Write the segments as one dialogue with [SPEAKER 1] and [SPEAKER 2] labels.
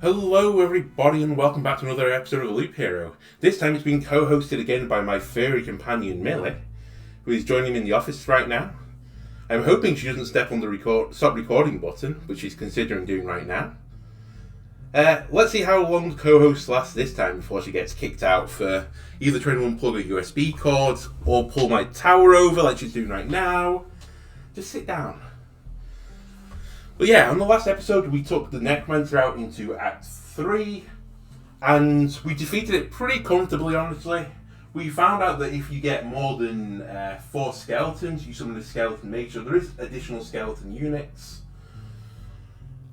[SPEAKER 1] Hello everybody and welcome back to another episode of The Loop Hero. This time it's being co-hosted again by my furry companion Millie, who is joining me in the office right now. I'm hoping she doesn't step on the stop recording button, which she's considering doing right now. Let's see how long the co-host lasts this time before she gets kicked out for either trying to unplug a USB cord or pull my tower over like she's doing right now. Just sit down. But yeah, on the last episode we took the Necromancer out into Act 3 and we defeated it pretty comfortably, honestly. We found out that if you get more than 4 skeletons, you summon a skeleton mage, so there is additional skeleton units.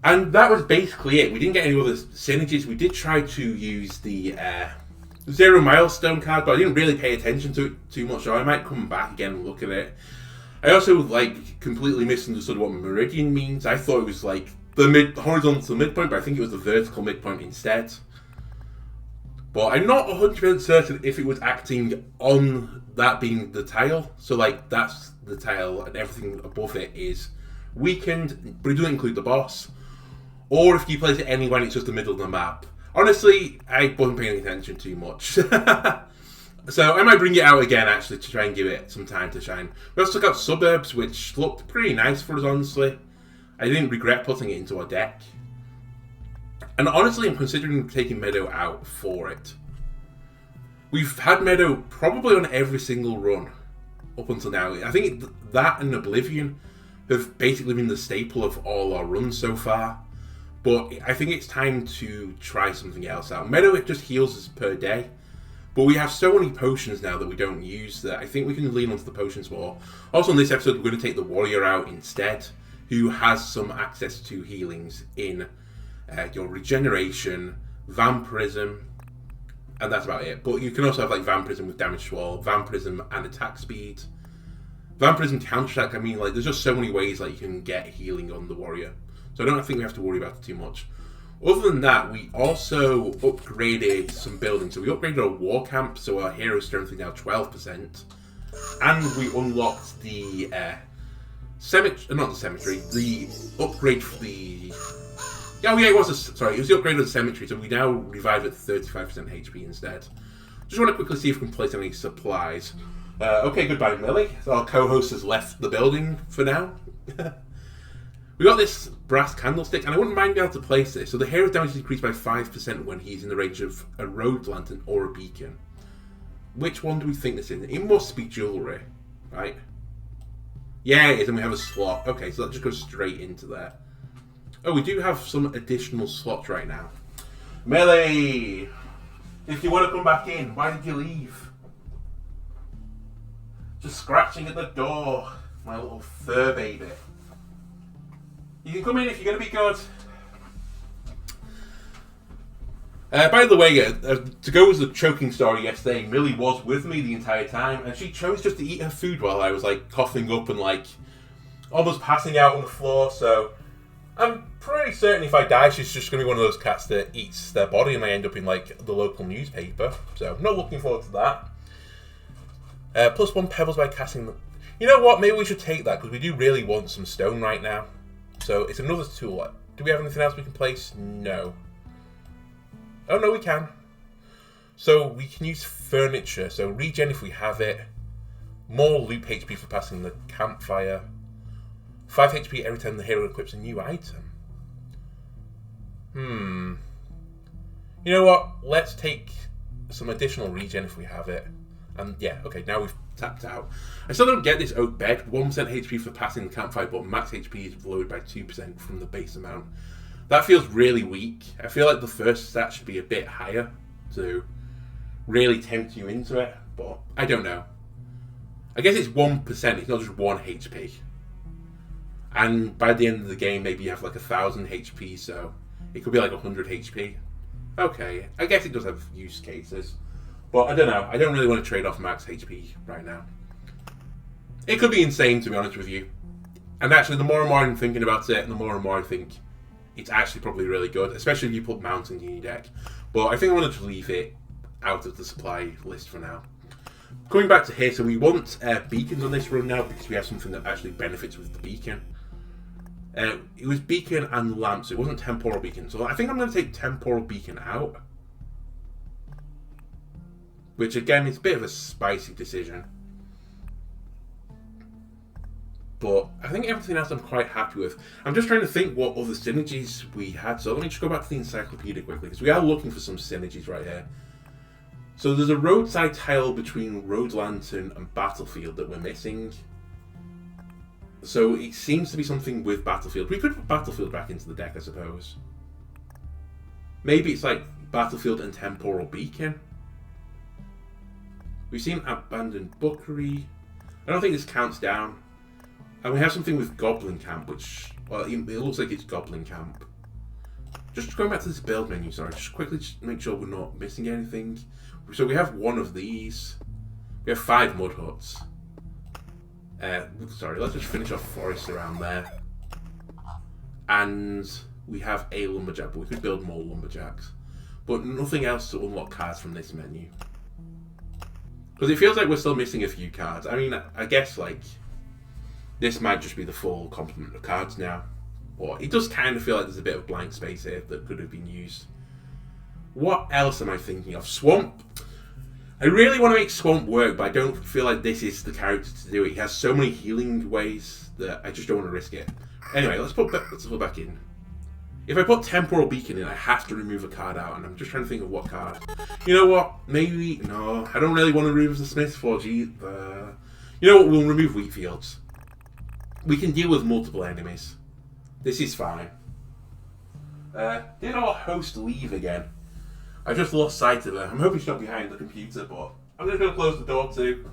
[SPEAKER 1] And that was basically it. We didn't get any other synergies. We did try to use the 0 milestone card, but I didn't really pay attention to it too much, so I might come back again and look at it. I also completely misunderstood what meridian means. I thought it was the horizontal midpoint, but I think it was the vertical midpoint instead. But I'm not 100% certain if it was acting on that being the tile. So that's the tile and everything above it is weakened, but it doesn't include the boss. Or if you place it anywhere and it's just the middle of the map. Honestly, I wasn't paying attention too much. So I might bring it out again, actually, to try and give it some time to shine. We also took out Suburbs, which looked pretty nice for us, honestly. I didn't regret putting it into our deck. And honestly, I'm considering taking Meadow out for it. We've had Meadow probably on every single run up until now. I think that and Oblivion have basically been the staple of all our runs so far. But I think it's time to try something else out. Meadow, it just heals us per day. But we have so many potions now that we don't use that I think we can lean onto the potions more. Also in this episode we're going to take the warrior out instead, who has some access to healings in your regeneration, vampirism, and that's about it. But you can also have vampirism with damage to all, vampirism and attack speed. Vampirism counterattack, there's just so many ways you can get healing on the warrior. So I don't think we have to worry about it too much. Other than that, we also upgraded some buildings. So we upgraded our war camp, so our hero strength is now 12%. And we unlocked the cemetery, the upgrade for the... it was the upgrade of the cemetery, so we now revive at 35% HP instead. Just want to quickly see if we can place any supplies. Okay, goodbye Millie. Our co-host has left the building for now. We got this brass candlestick, and I wouldn't mind being able to place this. So the hero's damage is increased by 5% when he's in the range of a road lantern or a beacon. Which one do we think this is? It must be jewellery, right? Yeah, it is, and we have a slot. Okay, so that just goes straight into there. Oh, we do have some additional slots right now. Melee! If you want to come back in, why did you leave? Just scratching at the door, my little fur baby. You can come in if you're going to be good. By the way, to go with the choking story yesterday, Millie was with me the entire time, and she chose just to eat her food while I was coughing up and almost passing out on the floor. So I'm pretty certain if I die, she's just going to be one of those cats that eats their body, and I end up in the local newspaper. So not looking forward to that. +1 pebbles by casting them. You know what? Maybe we should take that because we do really want some stone right now. So it's another tool. Do we have anything else we can place? No. Oh no, we can. So we can use furniture. So regen if we have it. More loop HP for passing the campfire. 5 HP every time the hero equips a new item. You know what? Let's take some additional regen if we have it. And yeah, okay, now we've tapped out. I still don't get this oak bed. 1% HP for passing the campfire, but max HP is lowered by 2% from the base amount. That feels really weak. I feel like the first stat should be a bit higher to really tempt you into it, but I don't know. I guess it's 1%, it's not just 1 HP. And by the end of the game, maybe you have 1,000 HP, so it could be 100 HP. Okay, I guess it does have use cases. But I don't know. I don't really want to trade off max HP right now. It could be insane, to be honest with you. And actually, the more and more I'm thinking about it, and the more I think it's actually probably really good, especially if you put mountains in your deck. But I think I wanted to leave it out of the supply list for now. Coming back to here, so we want beacons on this run now because we have something that actually benefits with the beacon. It was beacon and lamp, so it wasn't temporal beacon. So I think I'm going to take temporal beacon out. Which again is a bit of a spicy decision. But I think everything else I'm quite happy with. I'm just trying to think what other synergies we had. So let me just go back to the encyclopedia quickly, because we are looking for some synergies right here. So there's a roadside tile between Road Lantern and Battlefield that we're missing. So it seems to be something with Battlefield. We could put Battlefield back into the deck, I suppose. Maybe it's like Battlefield and Temporal Beacon. We've seen Abandoned Bookery. I don't think this counts down. And we have something with Goblin Camp, which, well, it looks like it's Goblin Camp. Just going back to this build menu, sorry, just quickly make sure we're not missing anything. So we have one of these. We have 5 mud huts. Sorry, let's just finish off forest around there. And we have a lumberjack, but we could build more lumberjacks. But nothing else to unlock cards from this menu. Because it feels like we're still missing a few cards. I mean, I guess, like, this might just be the full complement of cards now. But it does kind of feel like there's a bit of blank space here that could have been used. What else am I thinking of? Swamp. I really want to make Swamp work, but I don't feel like this is the character to do it. He has so many healing ways that I just don't want to risk it. Anyway, let's put back in. If I put Temporal Beacon in, I have to remove a card out, and I'm just trying to think of what card. You know what? Maybe... No, I don't really want to remove the Smith Forge either. You know what? We'll remove Wheatfields. We can deal with multiple enemies. This is fine. Did our host leave again? I just lost sight of her. I'm hoping she's not behind the computer, but I'm just going to close the door too,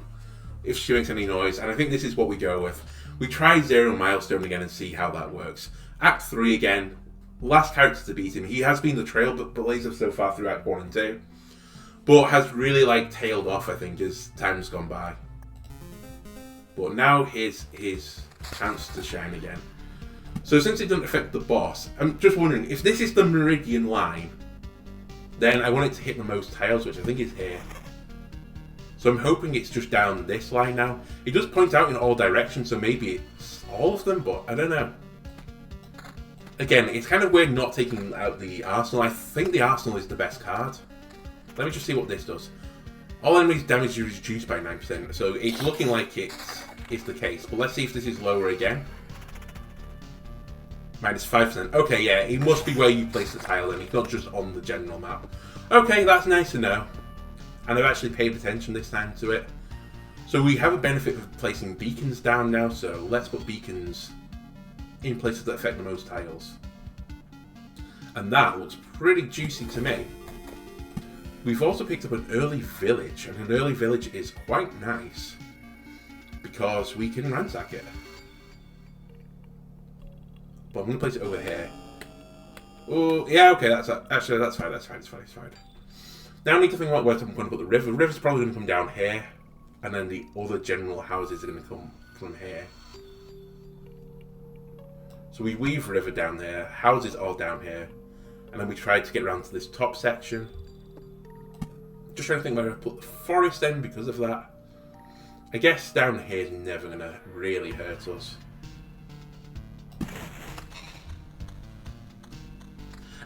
[SPEAKER 1] if she makes any noise. And I think this is what we go with. We try Zero Milestone again and see how that works. Act 3 again. Last character to beat him. He has been the trailblazer so far through Act 1 and 2, but has really like tailed off, I think, as time's gone by. But now his chance to shine again. So since it doesn't affect the boss, I'm just wondering, if this is the Meridian line, then I want it to hit the most tiles, which I think is here. So I'm hoping it's just down this line now. It does point out in all directions, so maybe it's all of them, but I don't know. Again, it's kind of weird not taking out the Arsenal. I think the Arsenal is the best card. Let me just see what this does. All enemies' damage is reduced by 9%, so it's looking like it's the case. But let's see if this is lower again. Minus 5%. Okay, yeah, it must be where you place the tile in. It's not just on the general map. Okay, that's nice to know. And I've actually paid attention this time to it. So we have a benefit of placing beacons down now, so let's put beacons in places that affect the most tiles. And that looks pretty juicy to me. We've also picked up an early village, and an early village is quite nice because we can ransack it. But I'm going to place it over here. Oh, yeah, okay, that's fine. It's fine. Now I need to think about where I'm going to put the river. The river's probably going to come down here, and then the other general houses are going to come from here. So we weave river down there, houses all down here, and then we try to get around to this top section. Just trying to think where I put the forest in because of that. I guess down here is never going to really hurt us.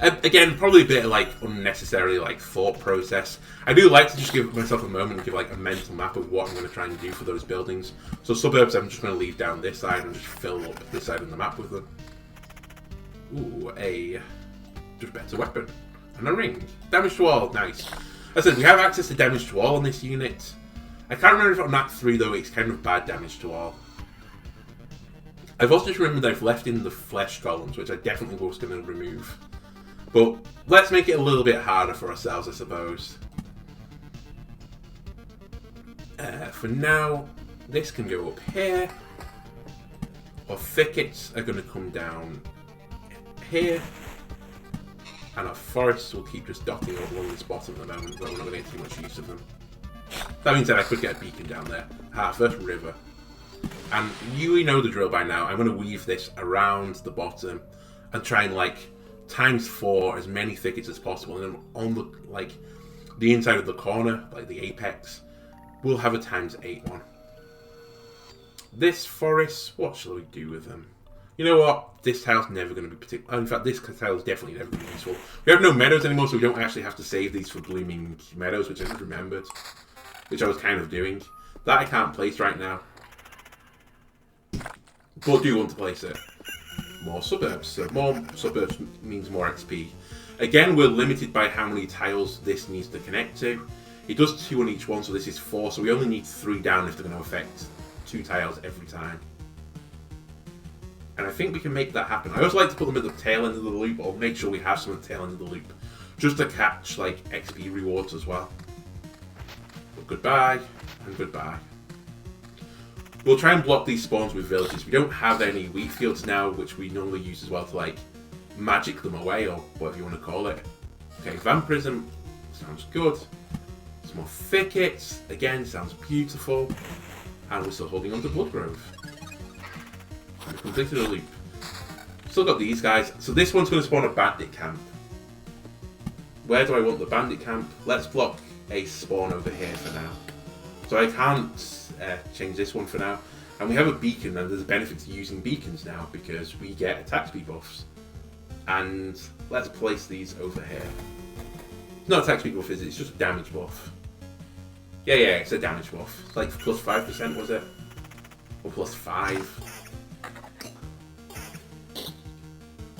[SPEAKER 1] Again, probably a bit of like unnecessary like thought process. I do like to just give myself a moment and give like a mental map of what I'm going to try and do for those buildings. So suburbs I'm just going to leave down this side and just fill up this side of the map with them. Ooh, a just better weapon. And a ring. Damage to all, nice. As I said, we have access to damage to all on this unit. I can't remember if on Act 3 though it's kind of bad damage to all. I've also just remembered I've left in the flesh columns, which I definitely was going to remove. But let's make it a little bit harder for ourselves, I suppose. For now, this can go up here. Our thickets are going to come down here. And our forests will keep just dotting along this bottom at the moment, but we're not going to get too much use of them. That means that I could get a beacon down there. First river. And you know the drill by now. I'm going to weave this around the bottom and try and like ×4 as many thickets as possible, and then on the like the inside of the corner, like the apex, we'll have a ×8 one. This forest, what shall we do with them? You know what? This tile's never going to be particular. In fact, this tile is definitely never going to be useful. We have no meadows anymore, so we don't actually have to save these for blooming meadows, which I just remembered. Which I was kind of doing. That I can't place right now. But do want to place it. More suburbs. So more suburbs means more XP. Again, we're limited by how many tiles this needs to connect to. It does 2 on each one, so this is 4. So we only need 3 down if they're going to affect 2 tiles every time. And I think we can make that happen. I also like to put them at the tail end of the loop, or make sure we have some at the tail end of the loop. Just to catch, like, XP rewards as well. But goodbye, and goodbye. We'll try and block these spawns with villages. We don't have any wheat fields now, which we normally use as well to, like, magic them away, or whatever you want to call it. Okay, vampirism sounds good. Some more thickets, again, sounds beautiful. And we're still holding on to Bloodgrove. We've completed a loop. Still got these guys. So this one's going to spawn a bandit camp. Where do I want the bandit camp? Let's block a spawn over here for now. So I can't change this one for now. And we have a beacon, and there's a benefit to using beacons now because we get attack speed buffs. And let's place these over here. It's not attack speed buff, is it? It's just a damage buff. Yeah, it's a damage buff. It's like plus 5%, was it? Or plus 5.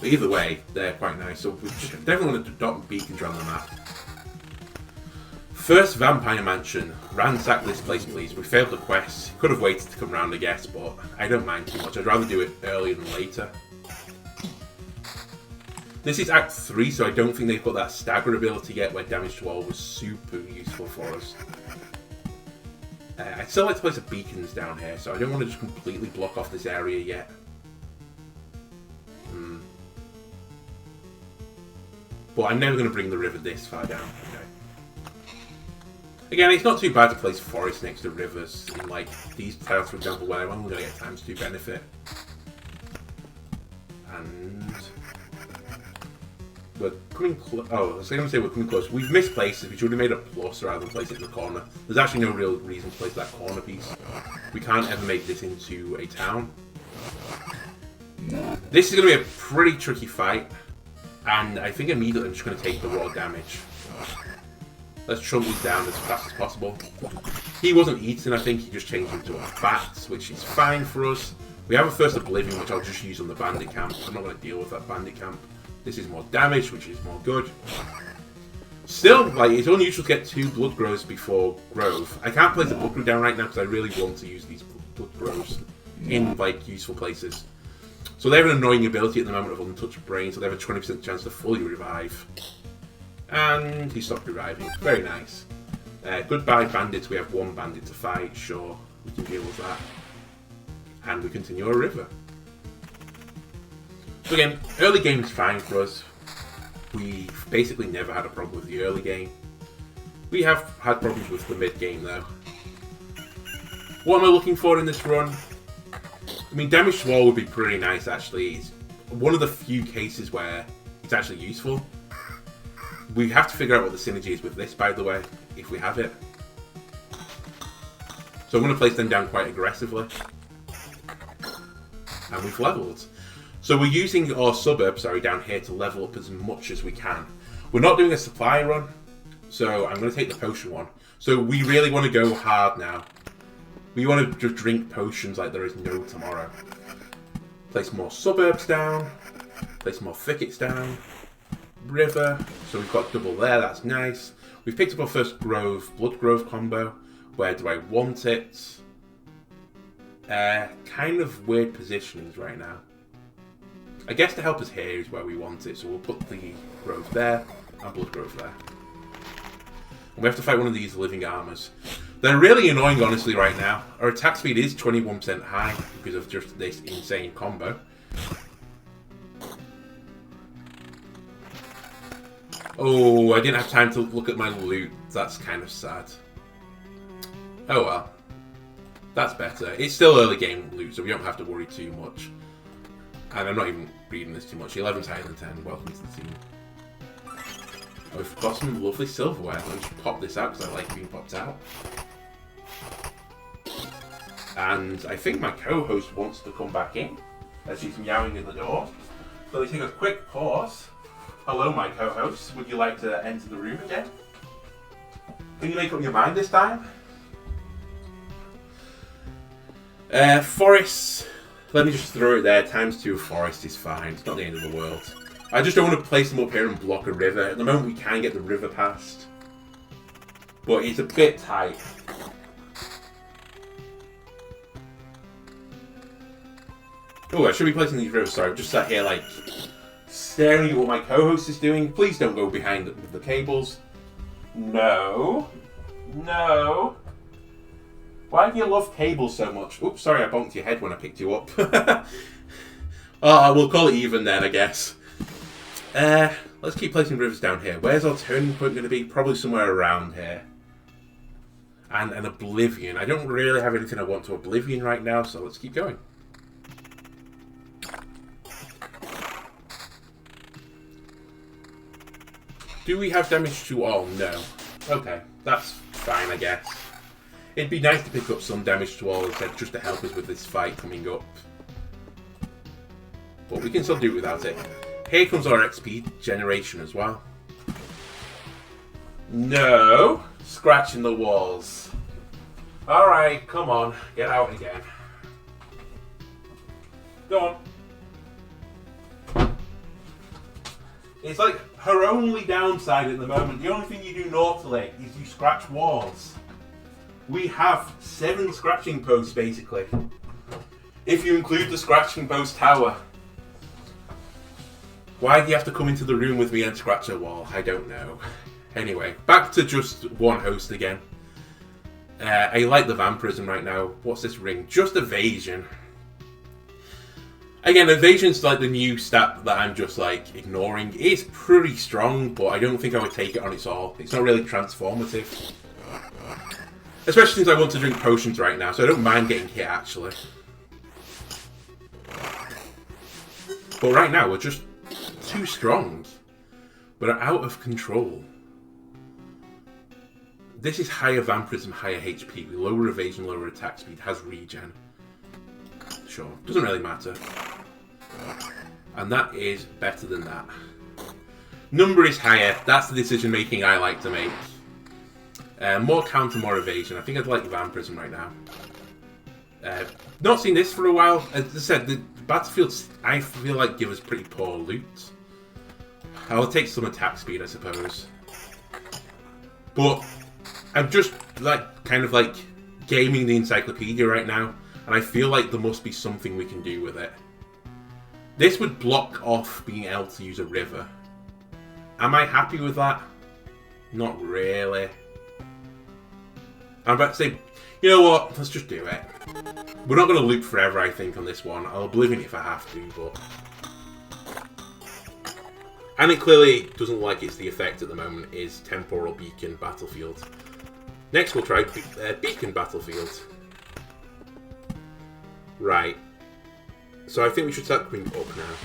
[SPEAKER 1] But either way, they're quite nice. So we definitely want to adopt beacons around the map. First Vampire Mansion. Ransack this place, please. We failed the quest. Could have waited to come round, I guess, but I don't mind too much. I'd rather do it earlier than later. This is Act 3, so I don't think they've got that stagger ability yet, where damage to all was super useful for us. I'd still like to place the beacons down here, so I don't want to just completely block off this area yet. But I'm never going to bring the river this far down. Okay. Again, it's not too bad to place forests next to rivers in, like, these tiles, for example, where I'm only going to get ×2 benefit. And we're coming close. Oh, I was going to say we're coming close. We've missed places. We should have made a plus rather than place it in the corner. There's actually no real reason to place that corner piece. We can't ever make this into a town. This is going to be a pretty tricky fight. And I think immediately I'm just going to take the raw damage. Let's chunk these down as fast as possible. He wasn't eaten, I think. He just changed into a bat, which is fine for us. We have a First Oblivion, which I'll just use on the bandit camp. I'm not going to deal with that bandit camp. This is more damage, which is more good. Still, like, it's unusual to get 2 blood grows before grove. I can't place a blood grove down right now because I really want to use these blood grows in, like, useful places. So they have an annoying ability at the moment of Untouched Brain, so they have a 20% chance to fully revive. And he stopped reviving. Very nice. Goodbye bandits. We have 1 bandit to fight. Sure, we can deal with that. And we continue our river. So again, early game's fine for us. We've basically never had a problem with the early game. We have had problems with the mid game though. What am I looking for in this run? I mean, damage to wall would be pretty nice, actually. It's one of the few cases where it's actually useful. We have to figure out what the synergy is with this, by the way, if we have it. So I'm going to place them down quite aggressively. And we've leveled. So we're using our suburb, down here to level up as much as we can. We're not doing a supply run, so I'm going to take the potion one. So we really want to go hard now. We want to just drink potions like there is no tomorrow. Place more suburbs down. Place more thickets down. River. So we've got double there, that's nice. We've picked up our first grove, blood grove combo. Where do I want it? Kind of weird positionings right now. I guess to help us here is where we want it. So we'll put the grove there and blood grove there. And we have to fight one of these living armors. They're really annoying, honestly, right now. Our attack speed is 21% high because of just this insane combo. Oh, I didn't have time to look at my loot. That's kind of sad. Oh well. That's better. It's still early game loot, so we don't have to worry too much. And I'm not even reading this too much. 11's higher than 10. Welcome to the team. Oh, we've got some lovely silverware. Let me just pop this out because I like being popped out. And I think my co-host wants to come back in. as she's meowing at the door. So we take a quick pause. Hello, my co-host. Would you like to enter the room again? Can you make up your mind this time? Forest. Let me just throw it there. ×2 forest is fine. It's not the end of the world. I just don't want to place them up here and block a river. At the moment, we can get the river past, but it's a bit tight. Oh, I should be placing these rivers. Sorry, I've just sat here like staring at what my co-host is doing. Please don't go behind the cables. No. No. Why do you love cables so much? Oops, sorry, I bonked your head when I picked you up. Oh, we'll call it even then, I guess. Let's keep placing rivers down here. Where's our turning point going to be? Probably somewhere around here. And an Oblivion. I don't really have anything I want to Oblivion right now, so let's keep going. Do we have damage to all? No. Okay, that's fine, I guess. It'd be nice to pick up some damage to all instead, just to help us with this fight coming up. But we can still do it without it. Here comes our XP generation as well. No! Scratching the walls. Alright, come on. Get out again. Go on. It's like her only downside at the moment. The only thing you do naughtily is you scratch walls. We have 7 scratching posts basically. If you include the scratching post tower. Why do you have to come into the room with me and scratch a wall? I don't know. Anyway, back to just one host again. I like the vampirism right now. What's this ring? Just evasion. Again, evasion's like the new stat that I'm just like ignoring. It's pretty strong, but I don't think I would take it on its all. It's not really transformative. Especially since I want to drink potions right now, so I don't mind getting hit actually. But right now, we're just too strong. We're out of control. This is higher vampirism, higher HP. Lower evasion, lower attack speed, has regen. Sure, doesn't really matter. And that is better than that. Number is higher. That's the decision making I like to make. More counter, more evasion. I think I'd like vampirism right now. Not seen this for a while. As I said, the battlefields I feel like give us pretty poor loot. I'll take some attack speed, I suppose. But I'm just like kind of like gaming the encyclopedia right now, and I feel like there must be something we can do with it. This would block off being able to use a river. Am I happy with that? Not really. I'm about to say, you know what? Let's just do it. We're not going to loop forever, I think, on this one. I'll Oblivion it if I have to, but... And it clearly doesn't like it's the effect at the moment, is Temporal Beacon Battlefield. Next we'll try Beacon Battlefield. Right. So I think we should start going up now.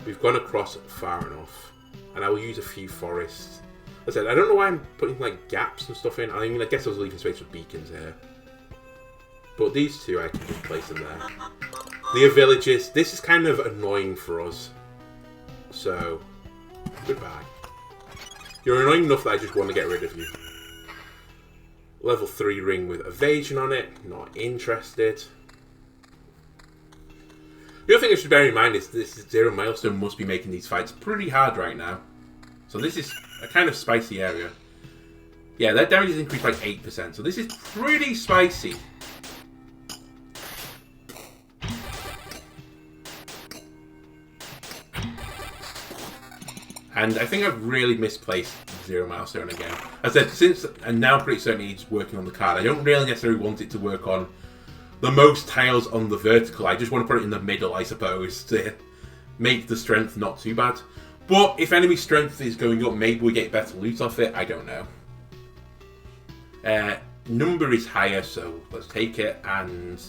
[SPEAKER 1] We've gone across far enough. And I will use a few forests. As I said, I don't know why I'm putting like gaps and stuff in. I mean, I guess I was leaving space for beacons here. But these two, I can just place them there. The villages, this is kind of annoying for us. So, goodbye. You're annoying enough that I just want to get rid of you. Level 3 ring with evasion on it. Not interested. The other thing I should bear in mind is this 0 milestone must be making these fights pretty hard right now. So this is a kind of spicy area. Yeah, their damage is increased by 8%, so this is pretty spicy. And I think I've really misplaced 0 milestone again. As I said, since I'm now pretty certain it's working on the card, I don't really necessarily want it to work on the most tiles on the vertical. I just want to put it in the middle, I suppose, to make the strength not too bad. But if enemy strength is going up, maybe we get better loot off it. I don't know. Number is higher, so let's take it. And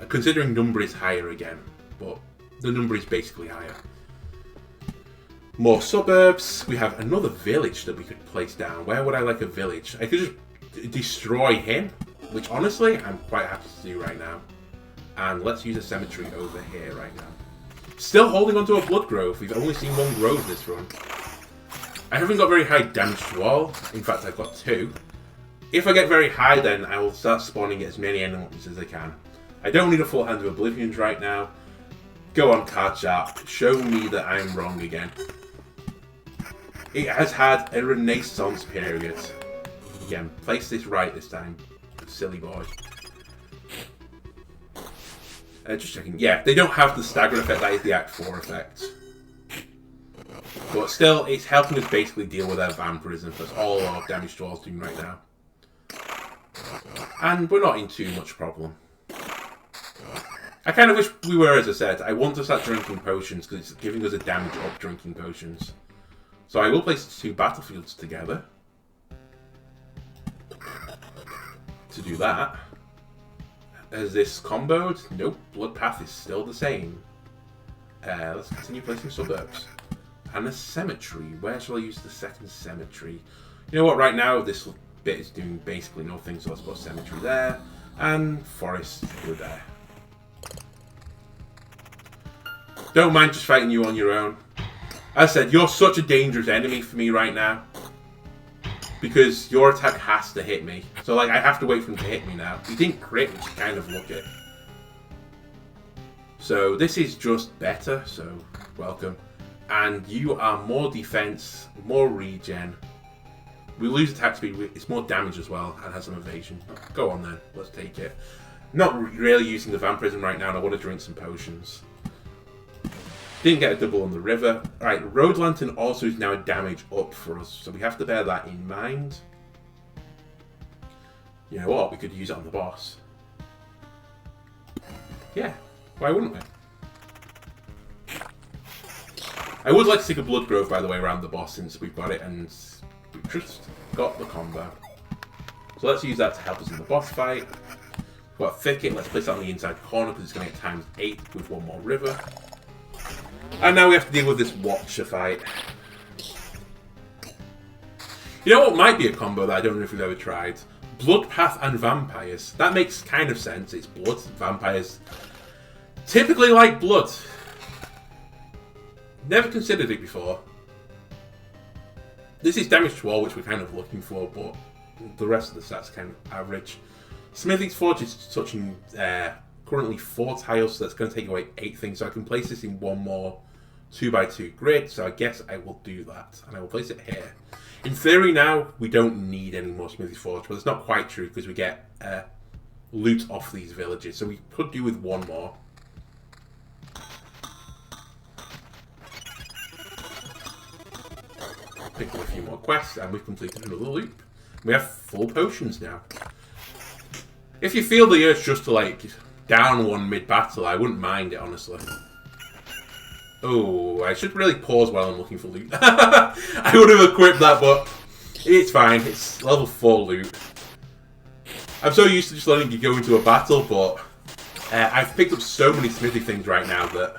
[SPEAKER 1] considering number is higher again, but the number is basically higher. More suburbs. We have another village that we could place down. Where would I like a village? I could just destroy him, which honestly I'm quite happy to do right now. And let's use a cemetery over here right now. Still holding onto a blood grove. We've only seen one grove this run. I haven't got very high damage to wall. In fact, I've got 2. If I get very high, then I will start spawning as many enemies as I can. I don't need a full hand of Oblivions right now. Go on, card sharp. Show me that I'm wrong again. It has had a renaissance period. Again, place this right this time. Silly boy. Just checking. Yeah, they don't have the stagger effect. That is the Act 4 effect. But still, it's helping us basically deal with our vampirism. That's all our damage to all is doing right now. And we're not in too much problem. I kind of wish we were, as I said. I want to start drinking potions because it's giving us a damage up drinking potions. So I will place 2 battlefields together. To do that. Is this comboed? Nope. Blood path is still the same. Let's continue placing suburbs. And a cemetery. Where shall I use the second cemetery? You know what? Right now, this bit is doing basically nothing. So let's put a cemetery there. And forest over there. Don't mind just fighting you on your own. As I said, you're such a dangerous enemy for me right now. Because your attack has to hit me. So, like, I have to wait for him to hit me now. He didn't crit, which is kind of lucky. So, this is just better. So, welcome. And you are more defense, more regen. We lose attack speed. It's more damage as well. And has some evasion. Go on, then. Let's take it. Not really using the vampirism right now. And I want to drink some potions. Didn't get a double on the river. Alright, Road Lantern also is now a damage up for us, so we have to bear that in mind. You know what? We could use it on the boss. Yeah, why wouldn't we? I would like to take a Blood Grove, by the way, around the boss since we've got it, and we've just got the combo. So let's use that to help us in the boss fight. We've got a Thicket, let's place that on the inside corner because it's going to get times 8 with one more river. And now we have to deal with this Watcher fight. You know what might be a combo that I don't know if we've ever tried? Bloodpath and Vampires. That makes kind of sense. It's blood. Vampires typically like blood. Never considered it before. This is damage to all, which we're kind of looking for, but the rest of the stats kind of average. Smithing's Forge is touching currently 4 tiles, so that's going to take away 8 things. So I can place this in one more 2x2 grid, so I guess I will do that. And I will place it here. In theory now, we don't need any more Smithing's Forge, but it's not quite true because we get loot off these villages. So we could do with one more. Pick up a few more quests, and we've completed another loop. We have full potions now. If you feel the urge just to, like, down one mid-battle, I wouldn't mind it, honestly. Oh, I should really pause while I'm looking for loot. I would have equipped that, but it's fine. It's level 4 loot. I'm so used to just letting you go into a battle, but I've picked up so many smithy things right now that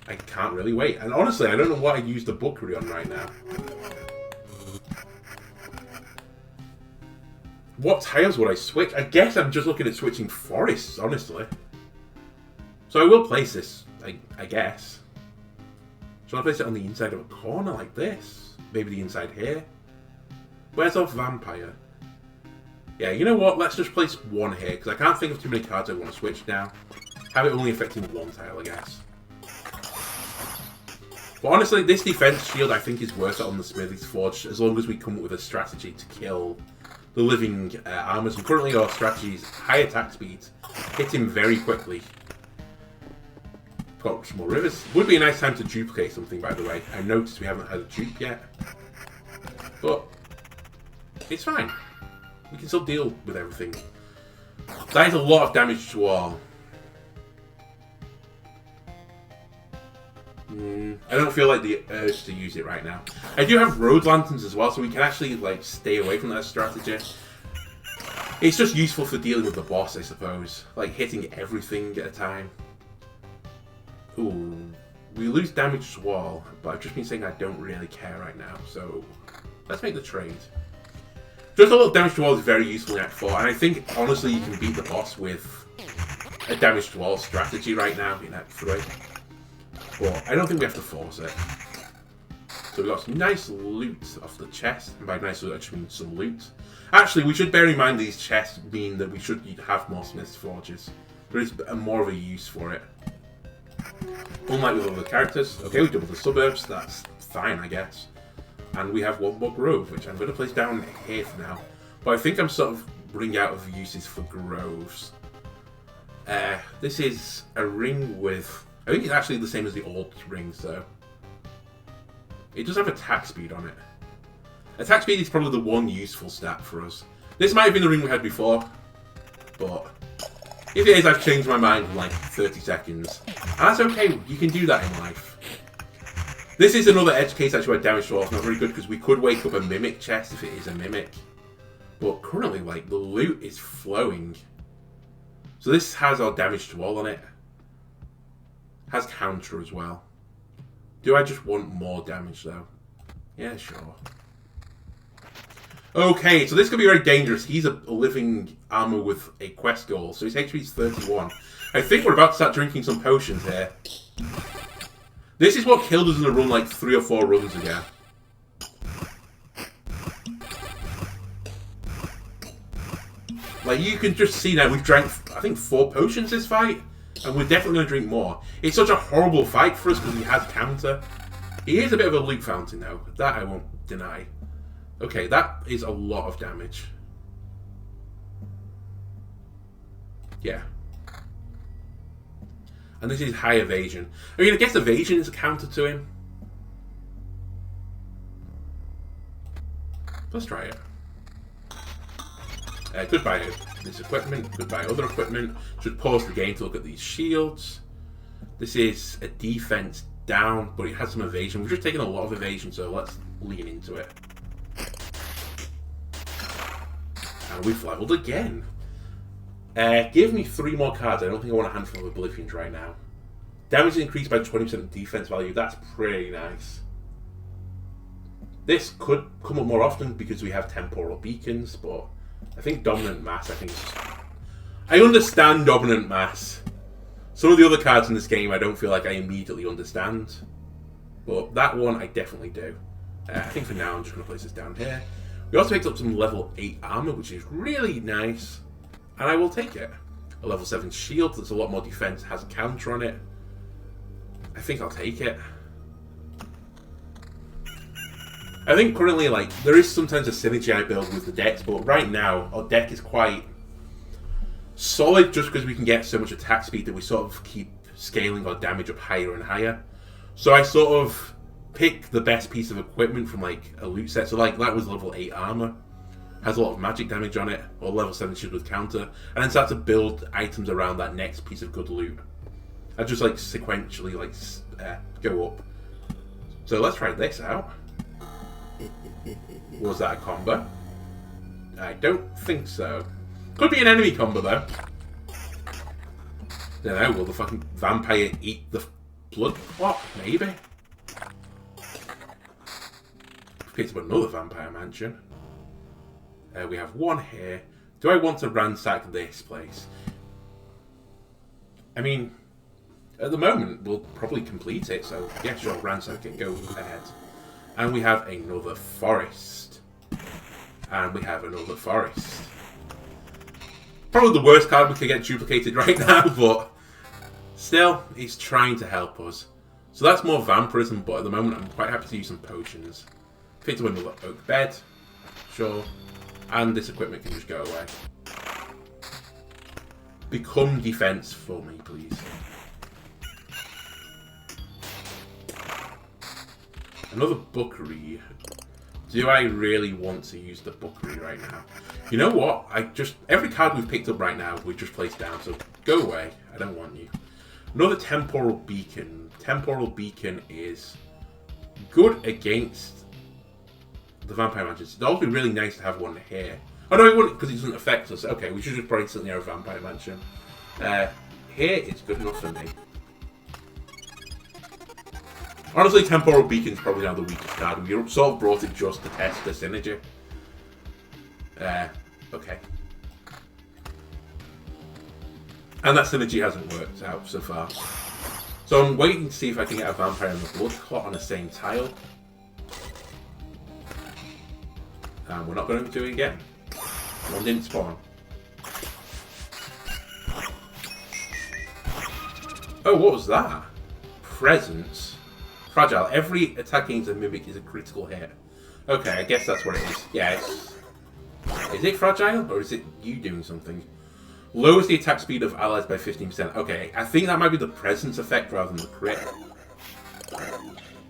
[SPEAKER 1] I can't really wait. And honestly, I don't know what I use the bookery on right now. What tiles would I switch? I guess I'm just looking at switching forests, honestly. So I will place this, I guess. Shall I place it on the inside of a corner like this? Maybe the inside here? Where's our vampire? Yeah, you know what? Let's just place one here, because I can't think of too many cards I want to switch now. Have it only affecting one tile, I guess. But honestly, this defense shield I think is worth it on the Smithy's Forge, as long as we come up with a strategy to kill the living armors. And currently our strategy is high attack speeds, hit him very quickly. Got some more rivers. Would be a nice time to duplicate something, by the way. I noticed we haven't had a dupe yet. But it's fine. We can still deal with everything. That is a lot of damage to all. I don't feel like the urge to use it right now. I do have road lanterns as well, so we can actually like stay away from that strategy. It's just useful for dealing with the boss, I suppose. Like hitting everything at a time. Ooh, we lose damage to wall, but I've just been saying I don't really care right now, so let's make the trade. Just a little damage to wall is very useful in Act 4, and I think honestly you can beat the boss with a damage to all strategy right now in Act 3. But I don't think we have to force it. So we got some nice loot off the chest. And by nice loot, I just mean some loot. Actually, we should bear in mind these chests mean that we should have more Smith's Forges. There is more of a use for it. Unlike with other characters. Okay, we doubled the suburbs. That's fine, I guess. And we have one more grove, which I'm going to place down here for now. But I think I'm sort of running out of uses for groves. This is a ring with... I think it's actually the same as the old rings, though. It does have attack speed on it. Attack speed is probably the one useful stat for us. This might have been the ring we had before, but if it is, I've changed my mind in like 30 seconds. And that's okay, you can do that in life. This is another edge case actually where damage to all is not very good because we could wake up a mimic chest if it is a mimic. But currently, like, the loot is flowing. So this has our damage to all on it. Has counter as well. Do I just want more damage though? Yeah, sure. Okay, so this could be very dangerous. He's a living armor with a quest goal, so his HP is 31. I think we're about to start drinking some potions here. This is what killed us in a run like 3 or 4 runs ago. Like, you can just see now, we've drank, I think, 4 potions this fight. And we're definitely going to drink more. It's such a horrible fight for us because he has counter. He is a bit of a loot fountain, though. That I won't deny. Okay, that is a lot of damage. Yeah. And this is high evasion. I mean, I guess evasion is a counter to him. Let's try it. Goodbye this equipment, goodbye other equipment. Should pause the game to look at these shields. This is a defense down, but it has some evasion. We've just taken a lot of evasion, so let's lean into it. And we've leveled again. Give me 3 more cards. I don't think I want a handful of Oblivions right now. Damage is increased by 20% defense value. That's pretty nice. This could come up more often because we have temporal beacons, but I think Dominant Mass, I understand Dominant Mass. Some of the other cards in this game I don't feel like I immediately understand. But that one I definitely do. I think for now I'm just going to place this down here. We also picked up some level 8 armor, which is really nice. And I will take it. A level 7 shield that's a lot more defense, has a counter on it. I think I'll take it. I think currently, like, there is sometimes a synergy I build with the decks, but right now, our deck is quite solid just because we can get so much attack speed that we sort of keep scaling our damage up higher and higher. So I sort of pick the best piece of equipment from, like, a loot set. So, like, that was level 8 armor. Has a lot of magic damage on it, or level 7 shield with counter, and then start to build items around that next piece of good loot. I just, like, sequentially, like, go up. So let's try this out. Was that a combo? I don't think so. Could be an enemy combo though. Don't know, will the fucking vampire eat the blood clot? Maybe. Picked up another vampire mansion. We have one here. Do I want to ransack this place? I mean, at the moment we'll probably complete it, so yeah, sure, ransack it, go ahead. And we have another forest. And we have another forest. Probably the worst card we could get duplicated right now, but still, it's trying to help us. So that's more vampirism, but at the moment I'm quite happy to use some potions. Picked up another oak bed. Sure. And this equipment can just go away. Become defense for me, please. Another bookery. Do I really want to use the bookery right now? You know what? Every card we've picked up right now, we've just placed down, so go away. I don't want you. Another temporal beacon. Temporal beacon is good against the vampire mansions. It'd also be really nice to have one here. Oh no, it wouldn't, because it doesn't affect us. Okay, we should just probably sit near a vampire mansion. Here is good enough for me. Honestly, Temporal Beacon's probably now the weakest card. We sort of brought it just to test the synergy. Okay. And that synergy hasn't worked out so far. So I'm waiting to see if I can get a vampire and a blood clot on the same tile. And we're not going to do it again. One didn't spawn. Oh, what was that? Presence. Fragile. Every attack against a mimic is a critical hit. Okay, I guess that's what it is. Yeah, is it fragile? Or is it you doing something? Lowers the attack speed of allies by 15%. Okay, I think that might be the presence effect rather than the crit.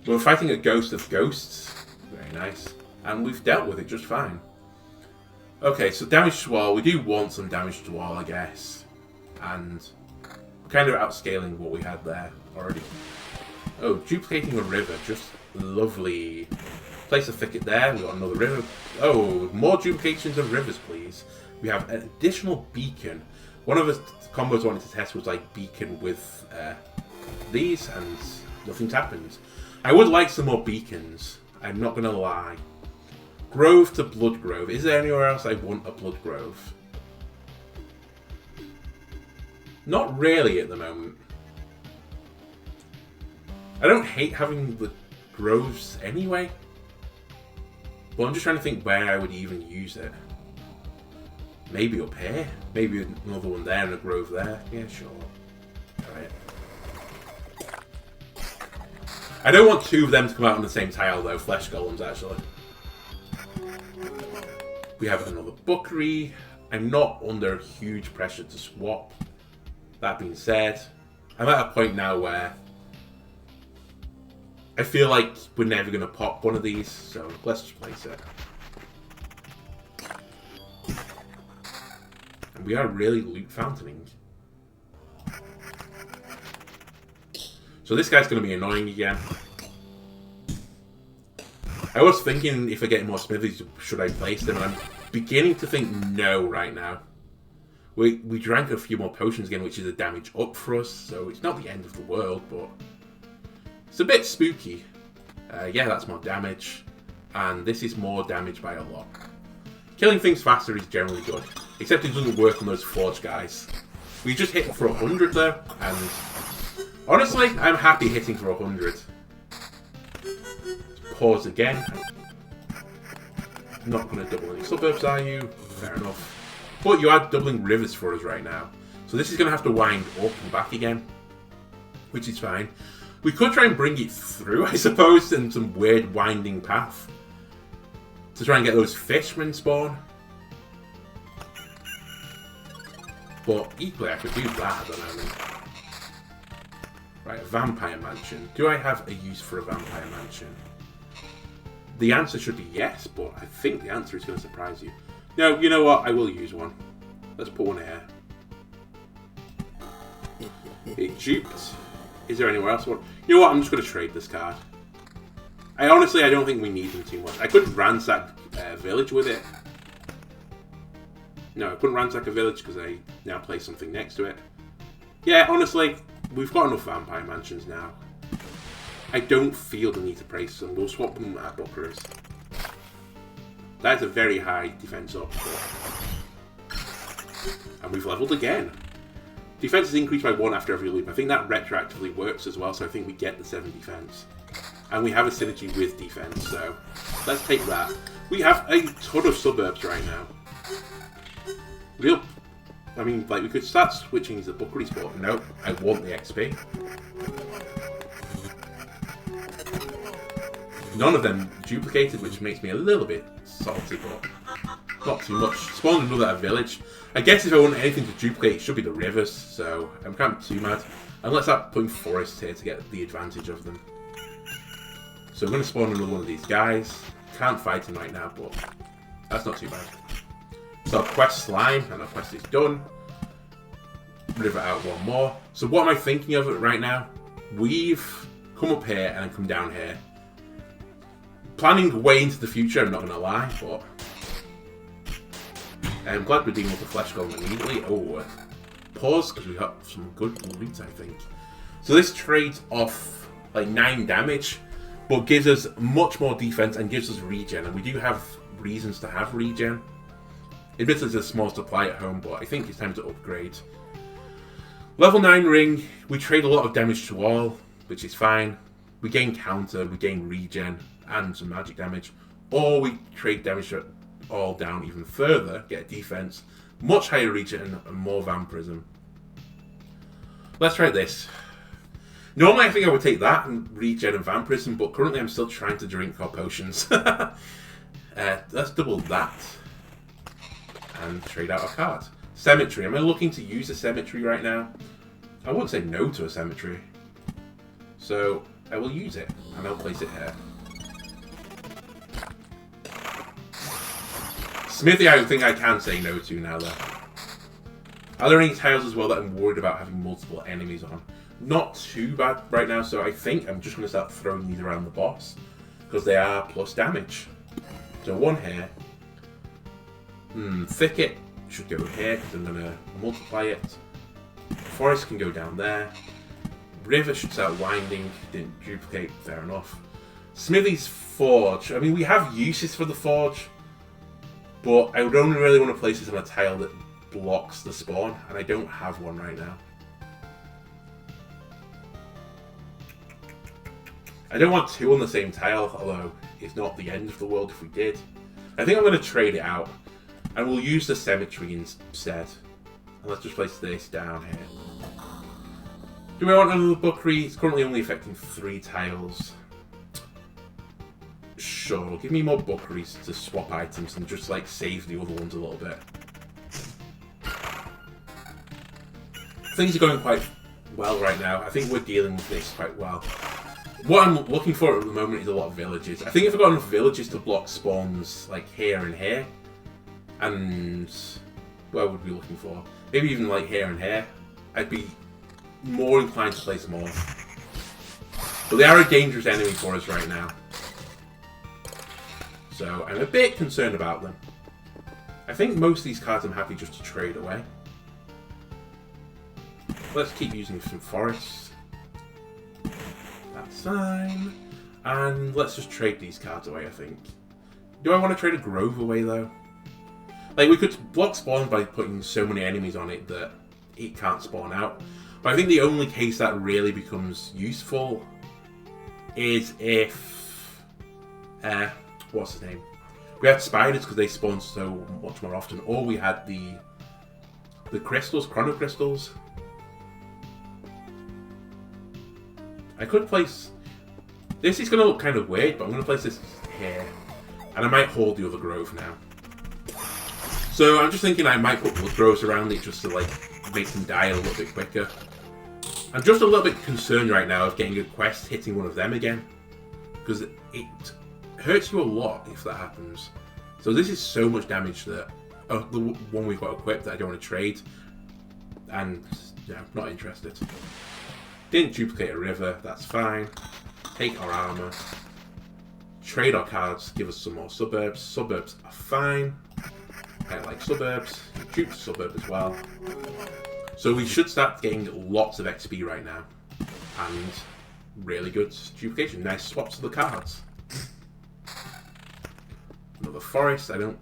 [SPEAKER 1] We're fighting a ghost of ghosts. Very nice. And we've dealt with it just fine. Okay, so damage to wall. We do want some damage to wall, I guess. And we're kind of outscaling what we had there already. Oh, duplicating a river. Just lovely. Place a thicket there. We've got another river. Oh, more duplications of rivers, please. We have an additional beacon. One of the combos I wanted to test was like beacon with these, and nothing's happened. I would like some more beacons. I'm not going to lie. Grove to Blood Grove. Is there anywhere else I want a Blood Grove? Not really at the moment. I don't hate having the groves anyway. But I'm just trying to think where I would even use it. Maybe up here. Maybe another one there and a grove there. Yeah, sure. Try it. I don't want two of them to come out on the same tile though. Flesh golems, actually. We have another bookery. I'm not under huge pressure to swap. That being said, I'm at a point now where I feel like we're never going to pop one of these, so let's just place it. And we are really loot fountaining. So this guy's going to be annoying again. I was thinking if I get more smithies, should I place them? And I'm beginning to think no right now. We drank a few more potions again, which is a damage up for us, so it's not the end of the world, but it's a bit spooky. Yeah, that's more damage, and this is more damage by a lot. Killing things faster is generally good, except it doesn't work on those forge guys. We just hit for 100 though, and honestly, I'm happy hitting for 100. Pause again. Not going to double any suburbs, are you? Fair enough. But you are doubling rivers for us right now. So this is going to have to wind up and back again. Which is fine. We could try and bring it through, I suppose, in some weird winding path. To try and get those fishmen spawn. But equally, I could do that at the moment. Right, a vampire mansion. Do I have a use for a vampire mansion? The answer should be yes, but I think the answer is going to surprise you. No, you know what? I will use one. Let's put one here. It duped. Is there anywhere else? You know what? I'm just going to trade this card. I don't think we need them too much. I could ransack a village with it. No, I couldn't ransack a village because I now place something next to it. Yeah, honestly, we've got enough vampire mansions now. I don't feel the need to place them. We'll swap them at Booker's. That's a very high defense up. And we've leveled again. Defense is increased by 1 after every loop. I think that retroactively works as well, so I think we get the 7 defense. And we have a synergy with defense, so let's take that. We have a ton of suburbs right now. I mean, like, we could start switching to the Bookery spot. Nope, I want the XP. None of them duplicated, which makes me a little bit salty, but not too much. Spawned another village. I guess if I want anything to duplicate, it should be the rivers, so I can't be too mad. And let's start putting forests here to get the advantage of them. So I'm going to spawn another one of these guys. Can't fight him right now, but that's not too bad. So I'll quest slime, and our quest is done. River out one more. So what am I thinking of it right now? We've come up here and come down here. Planning way into the future, I'm not going to lie, but I'm glad we're dealing with the flesh golem immediately. Oh, pause, because we got some good loot, I think. So this trades off like 9 damage, but gives us much more defense and gives us regen, and we do have reasons to have regen. Admittedly, there's a small supply at home, but I think it's time to upgrade. Level 9 ring, we trade a lot of damage to all, which is fine. We gain counter, we gain regen, and some magic damage. Or we trade damage to all down even further, get defense, much higher regen, and more vampirism. Let's try this. Normally I think I would take that and regen and vampirism, but currently I'm still trying to drink our potions. Let's double that. And trade out a card. Cemetery. Am I looking to use a cemetery right now? I wouldn't say no to a cemetery. So I will use it, and I'll place it here. Smithy, I don't think I can say no to now, though. Are there any tiles as well that I'm worried about having multiple enemies on? Not too bad right now, so I think I'm just going to start throwing these around the boss, because they are plus damage. So one here. Thicket should go here, because I'm going to multiply it. Forest can go down there. River should start winding. Didn't duplicate, fair enough. Smithy's Forge. I mean, we have uses for the Forge, but I would only really want to place this on a tile that blocks the spawn, and I don't have one right now. I don't want two on the same tile, although it's not the end of the world if we did. I think I'm going to trade it out, and we'll use the cemetery instead. And let's just place this down here. Do I want another bookery? It's currently only affecting 3 tiles. Sure, give me more bookeries to swap items and just like save the other ones a little bit. Things are going quite well right now. I think we're dealing with this quite well. What I'm looking for at the moment is a lot of villages. I think if I got enough villages to block spawns like here and here, and where would we be looking for? Maybe even like here and here, I'd be more inclined to place more. But they are a dangerous enemy for us right now. So I'm a bit concerned about them. I think most of these cards I'm happy just to trade away. Let's keep using some forests. That's fine. And let's just trade these cards away, I think. Do I want to trade a grove away though? Like, we could block spawn by putting so many enemies on it that it can't spawn out. But I think the only case that really becomes useful is if... what's his name? We had spiders because they spawn so much more often. Or we had the crystals, chrono crystals. I could place... This is going to look kind of weird, but I'm going to place this here. And I might hold the other grove now. So I'm just thinking I might put blood groves around it just to like make them die a little bit quicker. I'm just a little bit concerned right now of getting a quest hitting one of them again. Because it hurts you a lot if that happens. So this is so much damage that... Oh, the one we've got equipped that I don't want to trade. And, yeah, not interested. Didn't duplicate a river, that's fine. Take our armor. Trade our cards, give us some more suburbs. Suburbs are fine. I like suburbs. Dupe suburb as well. So we should start getting lots of XP right now. And really good duplication. Nice swaps of the cards. Another forest. I don't...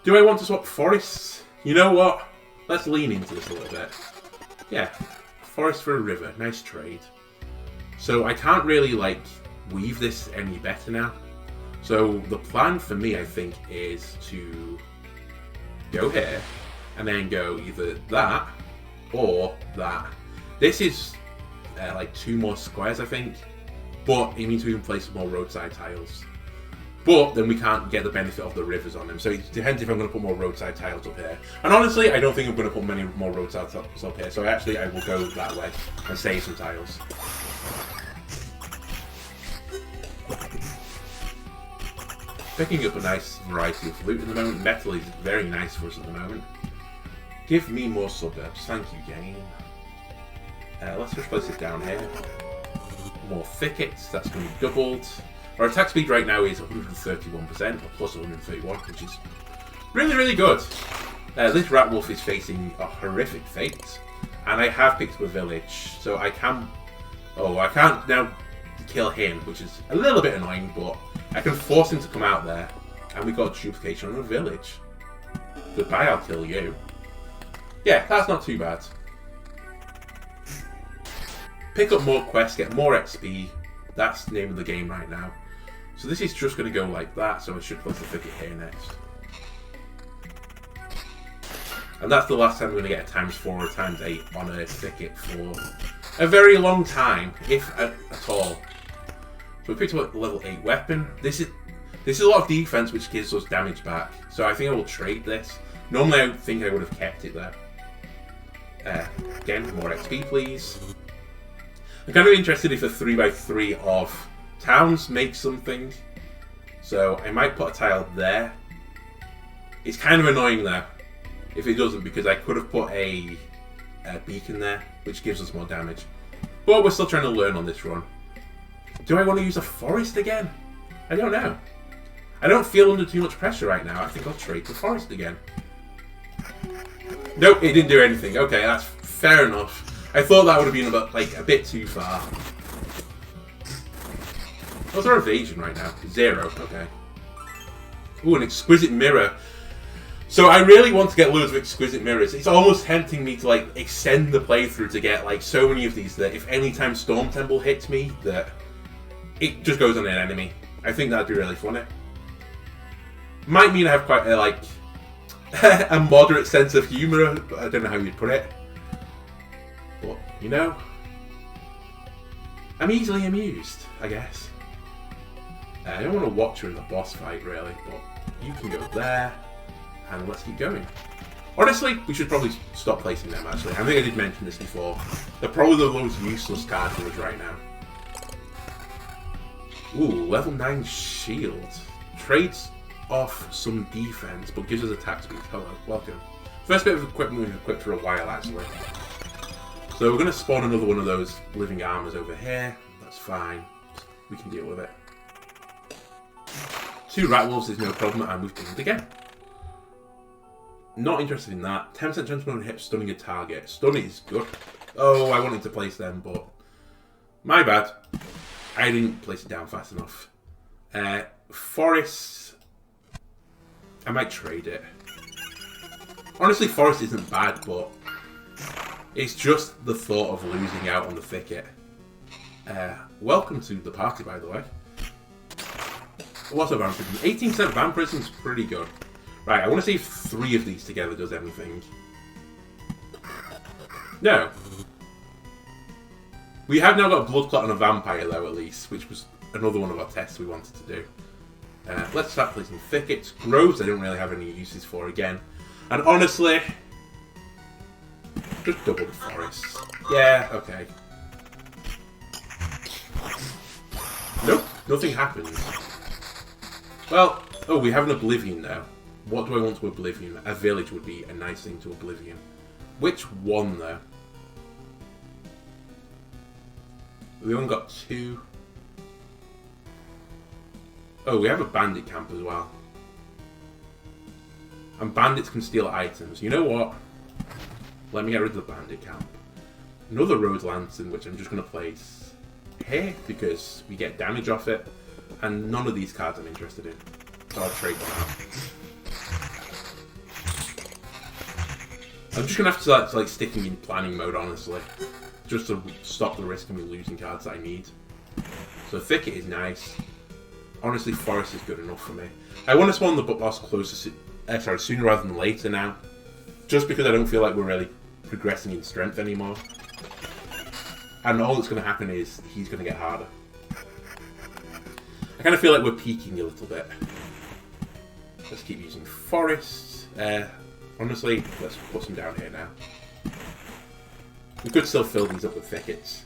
[SPEAKER 1] Do I want to swap forests? You know what? Let's lean into this a little bit. Yeah. Forest for a river. Nice trade. So I can't really, like, weave this any better now. So the plan for me, I think, is to go here and then go either that or that. This is like 2 more squares, I think, but it means we can place more roadside tiles. But then we can't get the benefit of the rivers on them. So it depends if I'm going to put more roadside tiles up here. And honestly, I don't think I'm going to put many more roadside tiles up here. So actually, I will go that way and save some tiles. Picking up a nice variety of loot at the moment. Metal is very nice for us at the moment. Give me more suburbs. Thank you, game. Let's just place it down here. More thickets. That's going to be doubled. Our attack speed right now is 131%, or plus 131, which is really, really good. This rat wolf is facing a horrific fate. And I have picked up a village, so I can... Oh, I can't now kill him, which is a little bit annoying, but I can force him to come out there, and we got duplication on a village. Goodbye, I'll kill you. Yeah, that's not too bad. pick up more quests, get more XP. That's the name of the game right now. So this is just going to go like that, so I should place the thicket here next. And that's the last time we're going to get a ×4 or ×8 on a thicket for a very long time, if at all. So we picked up a level 8 weapon. This is a lot of defense, which gives us damage back. So I think I will trade this. Normally I think I would have kept it there. Again, more XP please. I'm kind of interested if the 3x3 of towns makes something. So I might put a tile there. It's kind of annoying though, if it doesn't, because I could have put a beacon there, which gives us more damage. But we're still trying to learn on this run. Do I want to use a forest again? I don't know. I don't feel under too much pressure right now. I think I'll trade the forest again. Nope, it didn't do anything. Okay, that's fair enough. I thought that would have been a bit too far. What's our evasion right now? 0. Okay. Ooh, an exquisite mirror. So I really want to get loads of exquisite mirrors. It's almost tempting me to extend the playthrough to get so many of these that if any time Storm Temple hits me, that it just goes on an enemy. I think that'd be really funny. Might mean I have quite a moderate sense of humour. I don't know how you'd put it. But, you know, I'm easily amused, I guess. I don't want to watch her in the boss fight, really, but you can go there, and let's keep going. Honestly, we should probably stop placing them, actually. I think I did mention this before. They're probably the most useless card for us right now. Ooh, level 9 shield. Trades off some defense, but gives us attack speed. Hello, welcome. First bit of equipment we've equipped for a while, actually. So we're going to spawn another one of those living armors over here. That's fine. We can deal with it. 2 rat wolves is no problem, and we've done it again. Not interested in that. 10% chance on hit stunning a target. Stun is good. Oh, I wanted to place them, but my bad. I didn't place it down fast enough. Forest. I might trade it. Honestly, forest isn't bad, but it's just the thought of losing out on the thicket. Welcome to the party, by the way. What's a vampirism? 18% vampirism is pretty good. Right, I want to see if 3 of these together does anything. No. We have now got a blood clot on a vampire, though, at least, which was another one of our tests we wanted to do. Let's start placing thickets. Groves I don't really have any uses for again. And honestly, just double the forests. Yeah, okay. Nope, nothing happens. Well, oh, we have an Oblivion now. What do I want to Oblivion? A village would be a nice thing to Oblivion. Which one, though? We only got 2. Oh, we have a bandit camp as well. And bandits can steal items. You know what? Let me get rid of the bandit camp. Another road lantern, which I'm just going to place here because we get damage off it. And none of these cards I'm interested in. So I'll trade them out. I'm just going to have to start sticking in planning mode, honestly. Just to stop the risk of me losing cards that I need. So thicket is nice. Honestly, forest is good enough for me. I want to spawn the boss closer, sooner rather than later now. Just because I don't feel like we're really progressing in strength anymore. And all that's going to happen is he's going to get harder. I kind of feel like we're peaking a little bit. Let's keep using forests. Honestly, let's put some down here now. We could still fill these up with thickets.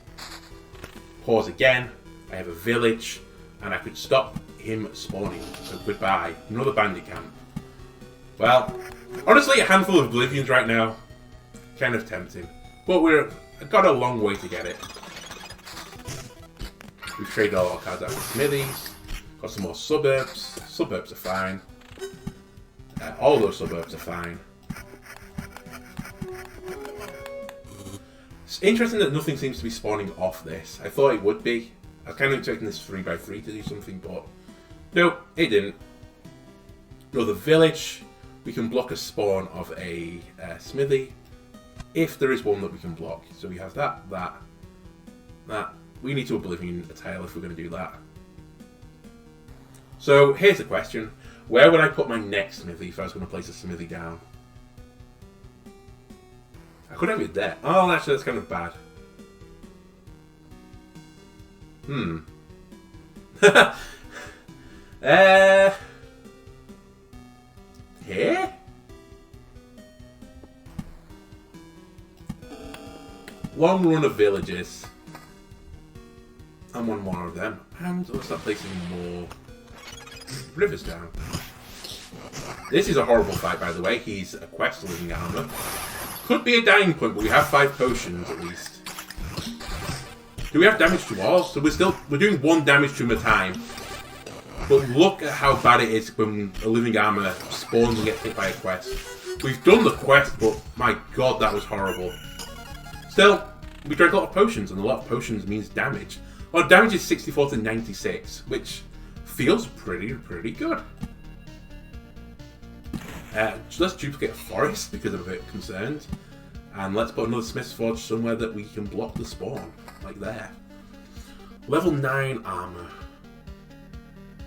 [SPEAKER 1] Pause again. I have a village. And I could stop him spawning. So goodbye. Another bandit camp. Well, honestly, a handful of Oblivions right now. Kind of tempting. But I've got a long way to get it. We've traded all our cards out with smithies. Got some more suburbs. Suburbs are fine. All those suburbs are fine. It's interesting that nothing seems to be spawning off this. I thought it would be. I was kind of expecting this 3x3 to do something, but nope, it didn't. Another village. We can block a spawn of a smithy if there is one that we can block. So we have that. We need to Oblivion a tile if we're going to do that. So, here's the question. Where would I put my next smithy if I was going to place a smithy down? I could have it there. Oh, actually, that's kind of bad. Here? Long run of villages. And one more of them. And we'll start placing more rivers down. This is a horrible fight, by the way. He's a quest living armor. Could be a dying point, but we have 5 potions at least. Do we have damage to all? So we're doing 1 damage to him at a time. But look at how bad it is when a living armor spawns and gets hit by a quest. We've done the quest, but my god, that was horrible. Still, we drank a lot of potions, and a lot of potions means damage. Well, damage is 64 to 96, which feels pretty good. So let's duplicate a forest because I'm a bit concerned. And let's put another Smith's Forge somewhere that we can block the spawn, like there. Level 9 armor.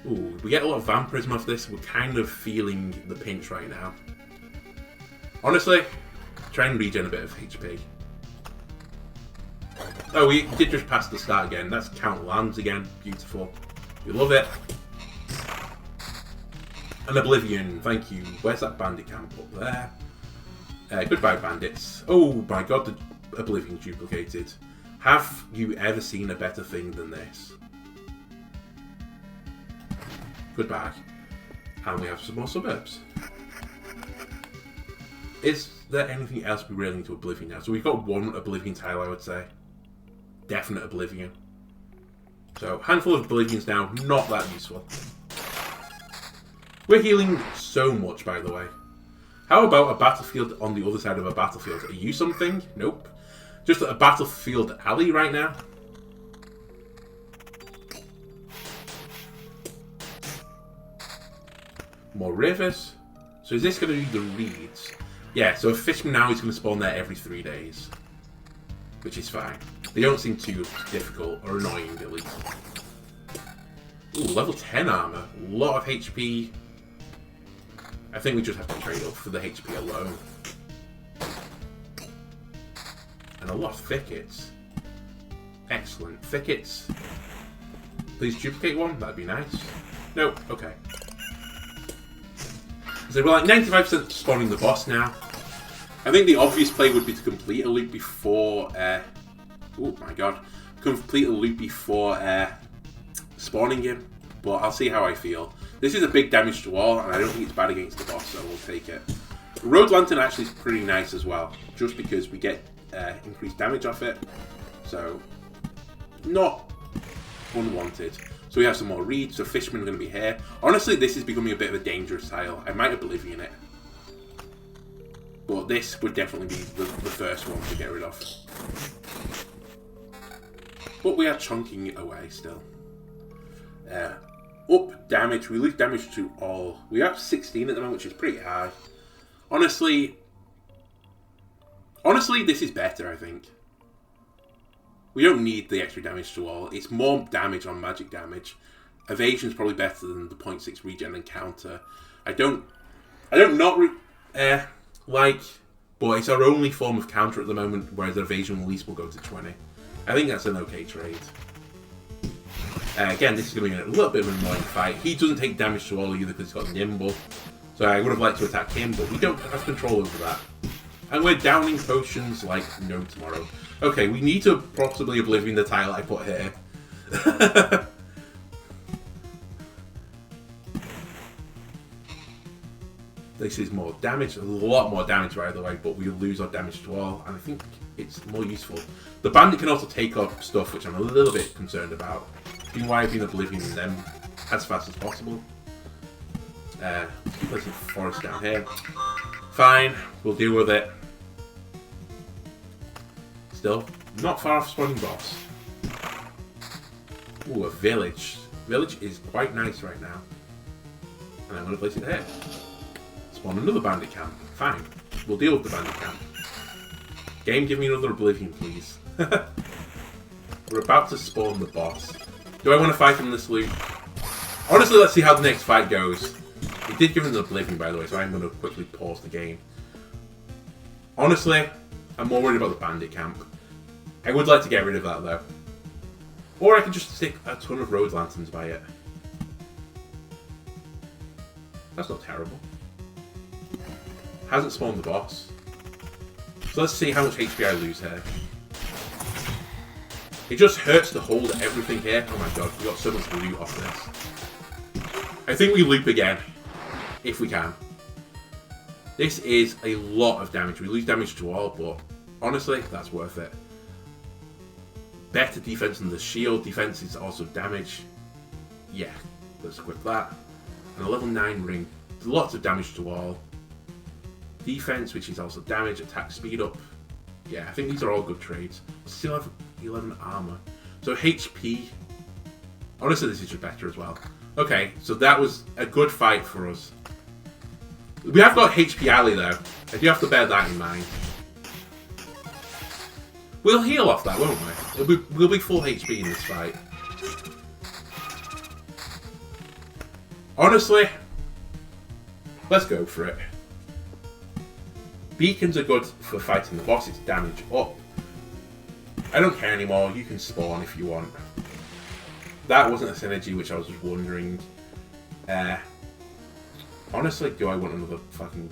[SPEAKER 1] Ooh, we get a lot of vampirism off this. We're kind of feeling the pinch right now. Honestly, try and regen a bit of HP. Oh, we did just pass the start again. That's count lands again. Beautiful. We love it. An Oblivion, thank you. Where's that bandit camp up there? Goodbye, bandits. Oh my god, the Oblivion's duplicated. Have you ever seen a better thing than this? Goodbye. And we have some more suburbs. Is there anything else we really need to Oblivion now? So we've got 1 Oblivion tile, I would say. Definite Oblivion. So, handful of Oblivions now, not that useful. We're healing so much, by the way. How about a battlefield on the other side of a battlefield? Are you something? Nope. Just a battlefield alley right now. More rivers. So is this going to be the reeds? Yeah, so a fishman now is going to spawn there every 3 days. Which is fine. They don't seem too difficult or annoying, at least. Ooh, level 10 armor. A lot of HP. I think we just have to trade up for the HP alone. And a lot of thickets. Excellent. Thickets. Please duplicate one. That'd be nice. Nope. Okay. So we're like 95% spawning the boss now. I think the obvious play would be to complete a loop before... oh my god. Complete a loop before spawning him. But I'll see how I feel. This is a big damage to all, and I don't think it's bad against the boss, so we'll take it. Road Lantern actually is pretty nice as well, just because we get increased damage off it. So, not unwanted. So we have some more reeds, so fishermen are going to be here. Honestly, this is becoming a bit of a dangerous tile. I might Oblivion it. But this would definitely be the first one to get rid of. But we are chunking away still. Up damage, we lose damage to all. We have 16 at the moment, which is pretty high. Honestly, this is better, I think. We don't need the extra damage to all. It's more damage on magic damage. Evasion's probably better than the 0.6 regen and counter. I don't not like, but it's our only form of counter at the moment, whereas evasion release will go to 20. I think that's an okay trade. Again, this is going to be a little bit of an annoying fight. He doesn't take damage to all either because he's got nimble. So I would have liked to attack him, but we don't have control over that. And we're downing potions like no tomorrow. Okay, we need to possibly Oblivion the tile I put here. This is more damage, a lot more damage by the way, but we lose our damage to all, and I think it's more useful. The bandit can also take up stuff, which I'm a little bit concerned about. Being why I've been Oblivioning them as fast as possible. Put some forest down here. Fine, we'll deal with it. Still, not far off spawning boss. Ooh, a village. Village is quite nice right now. And I'm going to place it here. Spawn another bandit camp. Fine, we'll deal with the bandit camp. Game, give me another Oblivion, please. We're about to spawn the boss. Do I want to fight him in this loop? Honestly, let's see how the next fight goes. He did give him an oblivion, by the way, so I'm going to quickly pause the game. Honestly, I'm more worried about the bandit camp. I would like to get rid of that, though. Or I could just stick a ton of road lanterns by it. That's not terrible. Hasn't spawned the boss. So let's see how much HP I lose here. It just hurts to hold everything here. Oh my god, we got so much loot off this. I think we loop again. If we can. This is a lot of damage. We lose damage to all, but honestly, that's worth it. Better defense than the shield. Defense is also damage. Yeah, let's equip that. And a level 9 ring. Lots of damage to all. Defense, which is also damage. Attack speed up. Yeah, I think these are all good trades. Still have 11 armor. So HP. Honestly, this is just better as well. Okay, so that was a good fight for us. We have got HP Alley though. I do have to bear that in mind. We'll heal off that, won't we? We'll be full HP in this fight. Honestly, let's go for it. Beacons are good for fighting the boss. It's damage up. I don't care anymore. You can spawn if you want. That wasn't a synergy, which I was just wondering. Honestly, do I want another fucking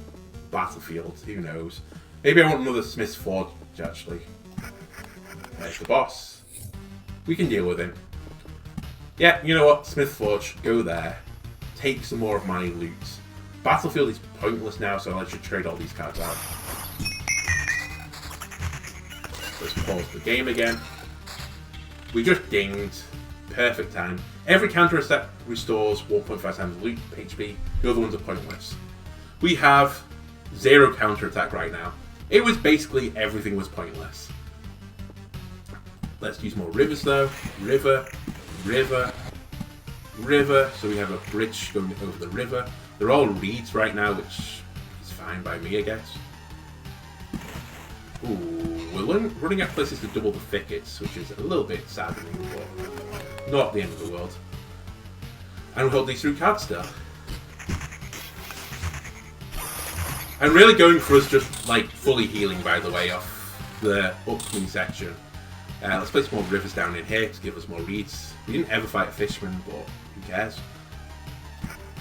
[SPEAKER 1] battlefield? Who knows? Maybe I want another Smith's Forge, actually. There's the boss. We can deal with him. Yeah, you know what? Smith's Forge, go there. Take some more of my loot. Battlefield is pointless now, so I should trade all these cards out. Let's pause the game again. We just dinged. Perfect time. Every counter attack restores 1.5 times loot HP. The other ones are pointless. We have 0 counter attack right now. It was basically everything was pointless. Let's use more rivers though. River, river, river. So we have a bridge going over the river. They're all reeds right now, which is fine by me, I guess. Ooh, we're running out of places to double the thickets, which is a little bit saddening, but not the end of the world. And we hold these 3 cards still. I'm really going for us just like fully healing, by the way, off the upcoming section. Let's place more rivers down in here to give us more reeds. We didn't ever fight a fisherman, but who cares?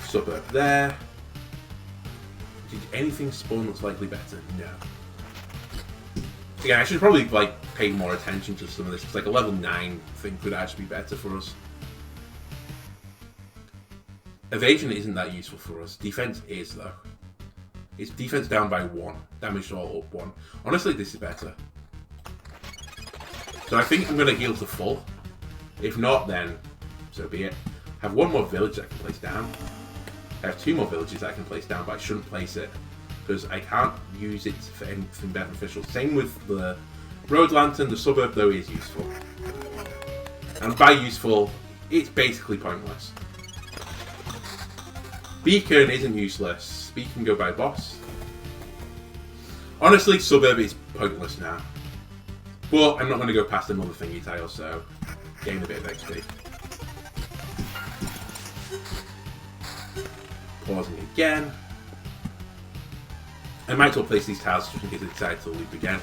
[SPEAKER 1] Suburb there. Did anything spawn that's likely better? No. Yeah, I should probably like pay more attention to some of this. It's like a level 9 thing could actually be better for us. Evasion isn't that useful for us. Defense is though. It's defense down by 1. Damage to all up 1. Honestly, this is better. So I think I'm going to heal to full. If not, then so be it. I have 1 more village that I can place down. I have 2 more villages that I can place down, but I shouldn't place it because I can't use it for anything beneficial. Same with the road lantern. The suburb, though, is useful. And by useful, it's basically pointless. Beacon isn't useless. Beacon can go by boss. Honestly, suburb is pointless now. But I'm not going to go past another thingy tile, so gain a bit of XP. Pausing again. I might as well place these tiles just in case I decide to loop again.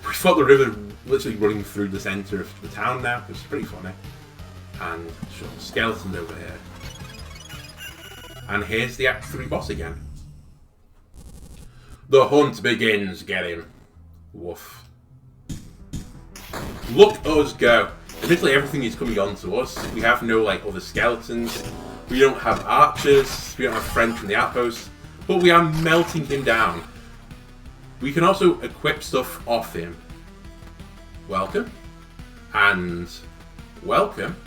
[SPEAKER 1] We've got the river literally running through the centre of the town now, which is pretty funny. And sure, skeletons over here. And here's the Act 3 boss again. The hunt begins, get him. Woof. Look us go. Admittedly, everything is coming on to us. We have no like other skeletons. We don't have archers. We don't have friends from the outpost. But we are melting him down. We can also equip stuff off him. Welcome. And welcome.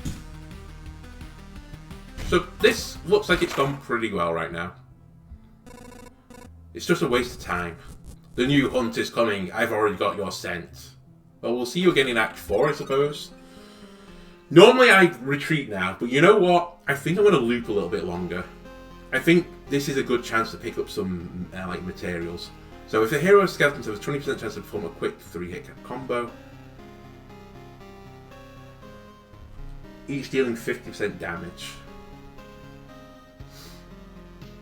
[SPEAKER 1] So this looks like it's gone pretty well right now. It's just a waste of time. The new hunt is coming. I've already got your scent. Well, we'll see you again in Act 4, I suppose. Normally I retreat now, but you know what? I think I'm going to loop a little bit longer. I think this is a good chance to pick up some like materials. So if a hero has skeletons, there's a 20% chance to perform a quick 3-hit combo. each dealing 50% damage.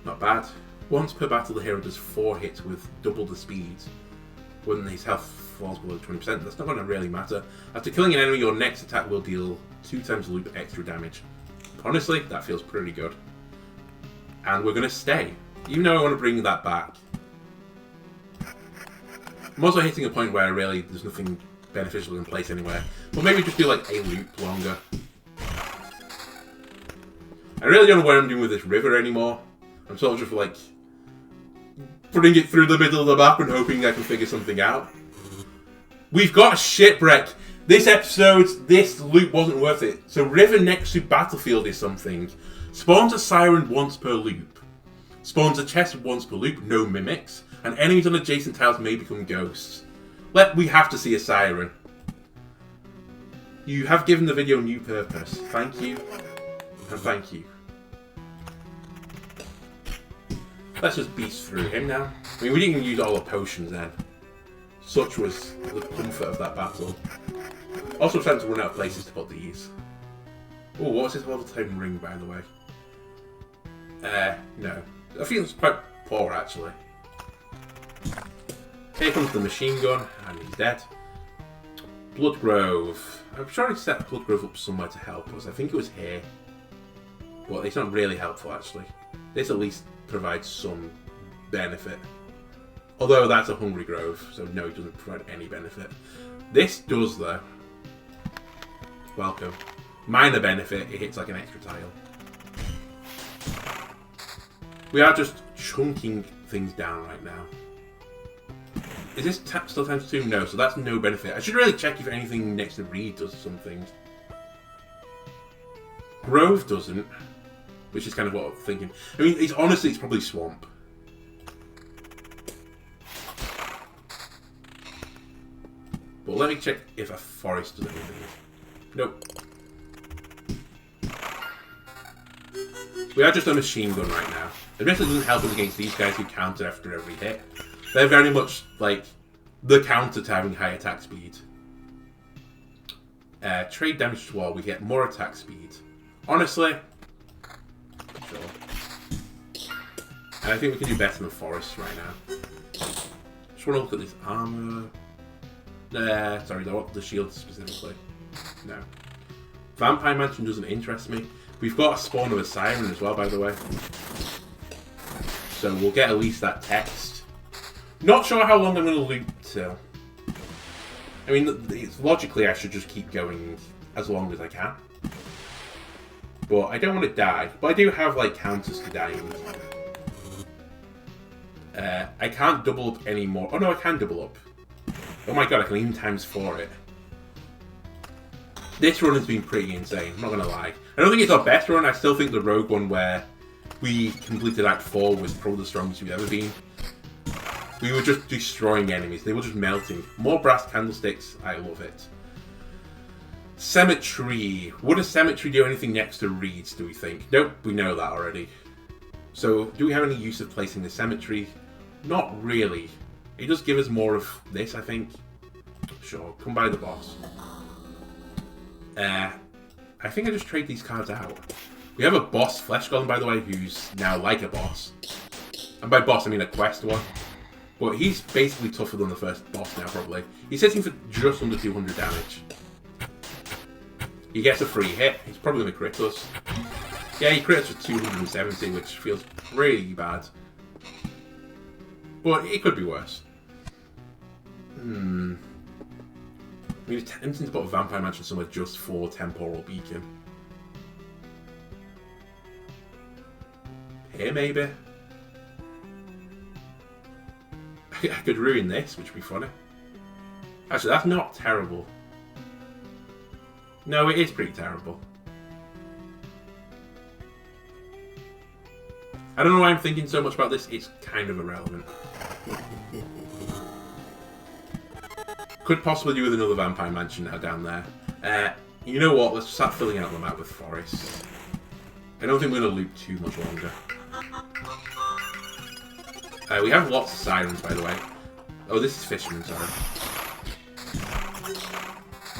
[SPEAKER 1] Not bad. Once per battle, the hero does 4 hits with double the speed. When his health falls below 20%, that's not going to really matter. After killing an enemy, your next attack will deal 2 times loop extra damage. Honestly, that feels pretty good. And we're going to stay, even though I want to bring that back. I'm also hitting a point where really there's nothing beneficial in place anywhere. But maybe just do like a loop longer. I really don't know what I'm doing with this river anymore. I'm sort of just like putting it through the middle of the map and hoping I can figure something out. We've got a shipwreck. This episode, this loop wasn't worth it. So river next to battlefield is something. Spawns a siren once per loop. Spawns a chest once per loop, no mimics. And enemies on adjacent tiles may become ghosts. We have to see a siren. You have given the video new purpose. Thank you. And thank you. Let's just beast through him now. I mean, we didn't even use all the potions then. Such was the comfort of that battle. Also starting to run out of places to put these. Oh, what's this level 10 ring, by the way? No. I think it's quite poor, actually. Here comes the machine gun, and he's dead. Bloodgrove. I'm sure I set Bloodgrove up somewhere to help us. I think it was here. But it's not really helpful, actually. This at least provides some benefit. Although that's a Hungry Grove, so no, it doesn't provide any benefit. This does, though. Welcome. Minor benefit, it hits like an extra tile. We are just chunking things down right now. Is this still times 2? No, so that's no benefit. I should really check if anything next to Reed does something. Grove doesn't, which is kind of what I'm thinking. I mean, honestly, it's probably Swamp. But let me check if a forest does anything. Nope. We are just a machine gun right now. It really doesn't help us against these guys who counter after every hit. They're very much like the counter to having high attack speed. Trade damage to wall, we get more attack speed. Honestly, sure. And I think we can do better than Forest right now. Just want to look at this armor. Sorry, the shield specifically. No. Vampire Mansion doesn't interest me. We've got a spawn of a siren as well, by the way. So we'll get at least that text. Not sure how long I'm going to loop till. I mean, logically I should just keep going as long as I can. But I don't want to die. But I do have, like, counters to dying. I can't double up anymore. Oh no, I can double up. Oh my god, I can even times 4 it. This run has been pretty insane, I'm not going to lie. I don't think it's our best run, I still think the Rogue one where we completed Act 4 was probably the strongest we've ever been. We were just destroying enemies, they were just melting. More brass candlesticks, I love it. Cemetery. Would a cemetery do anything next to reeds, do we think? Nope, we know that already. So, do we have any use of placing the cemetery? Not really. It does give us more of this, I think. Sure, come by the boss. I think I just trade these cards out. We have a boss flesh golem, by the way, who's now like a boss. And by boss, I mean a quest one. But he's basically tougher than the first boss now, probably. He's hitting for just under 200 damage. He gets a free hit. He's probably going to crit us. Yeah, he crits for 270, which feels really bad. But it could be worse. I mean, it's tempting to put a Vampire Mansion somewhere just for Temporal Beacon. Here, maybe? I could ruin this, which would be funny. Actually, that's not terrible. No, it is pretty terrible. I don't know why I'm thinking so much about this, it's kind of irrelevant. Could possibly do with another Vampire Mansion now down there. You know what, let's start filling out the map with forests. I don't think we're going to loop too much longer. We have lots of sirens, by the way. Oh, this is fishermen, sorry.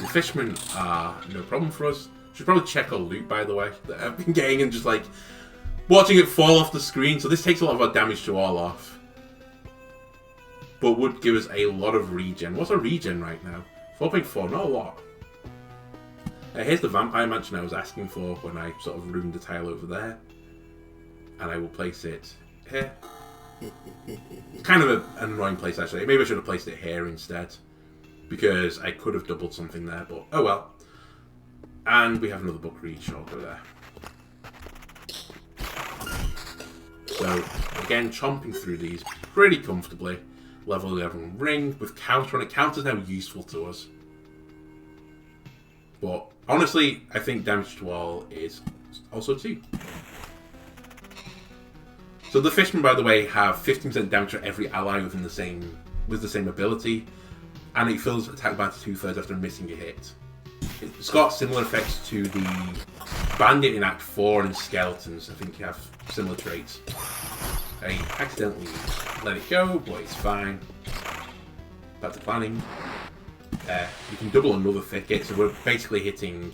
[SPEAKER 1] The fishermen are no problem for us. Should probably check our loot, by the way, that I've been getting and just like watching it fall off the screen. So this takes a lot of our damage to all off, but would give us a lot of regen. What's our regen right now? 4.4, not a lot. Here's the vampire mansion I was asking for when I sort of ruined the tile over there, and I will place it here. Kind of an annoying place actually. Maybe I should have placed it here instead, because I could have doubled something there, but oh well. And we have another book reach, I'll go there. So, again, chomping through these pretty comfortably. Level 11 ring with counter on it. Counter's now useful to us. But, honestly, I think damage to all is also 2. So the fishmen, by the way, have 15% damage to every ally with the same ability. And it fills attack bar to 2/3 after missing a hit. It's got similar effects to the Bandit in Act 4 and Skeletons. I think you have similar traits. I accidentally let it go, but it's fine. Back to planning. You can double another thicket, so we're basically hitting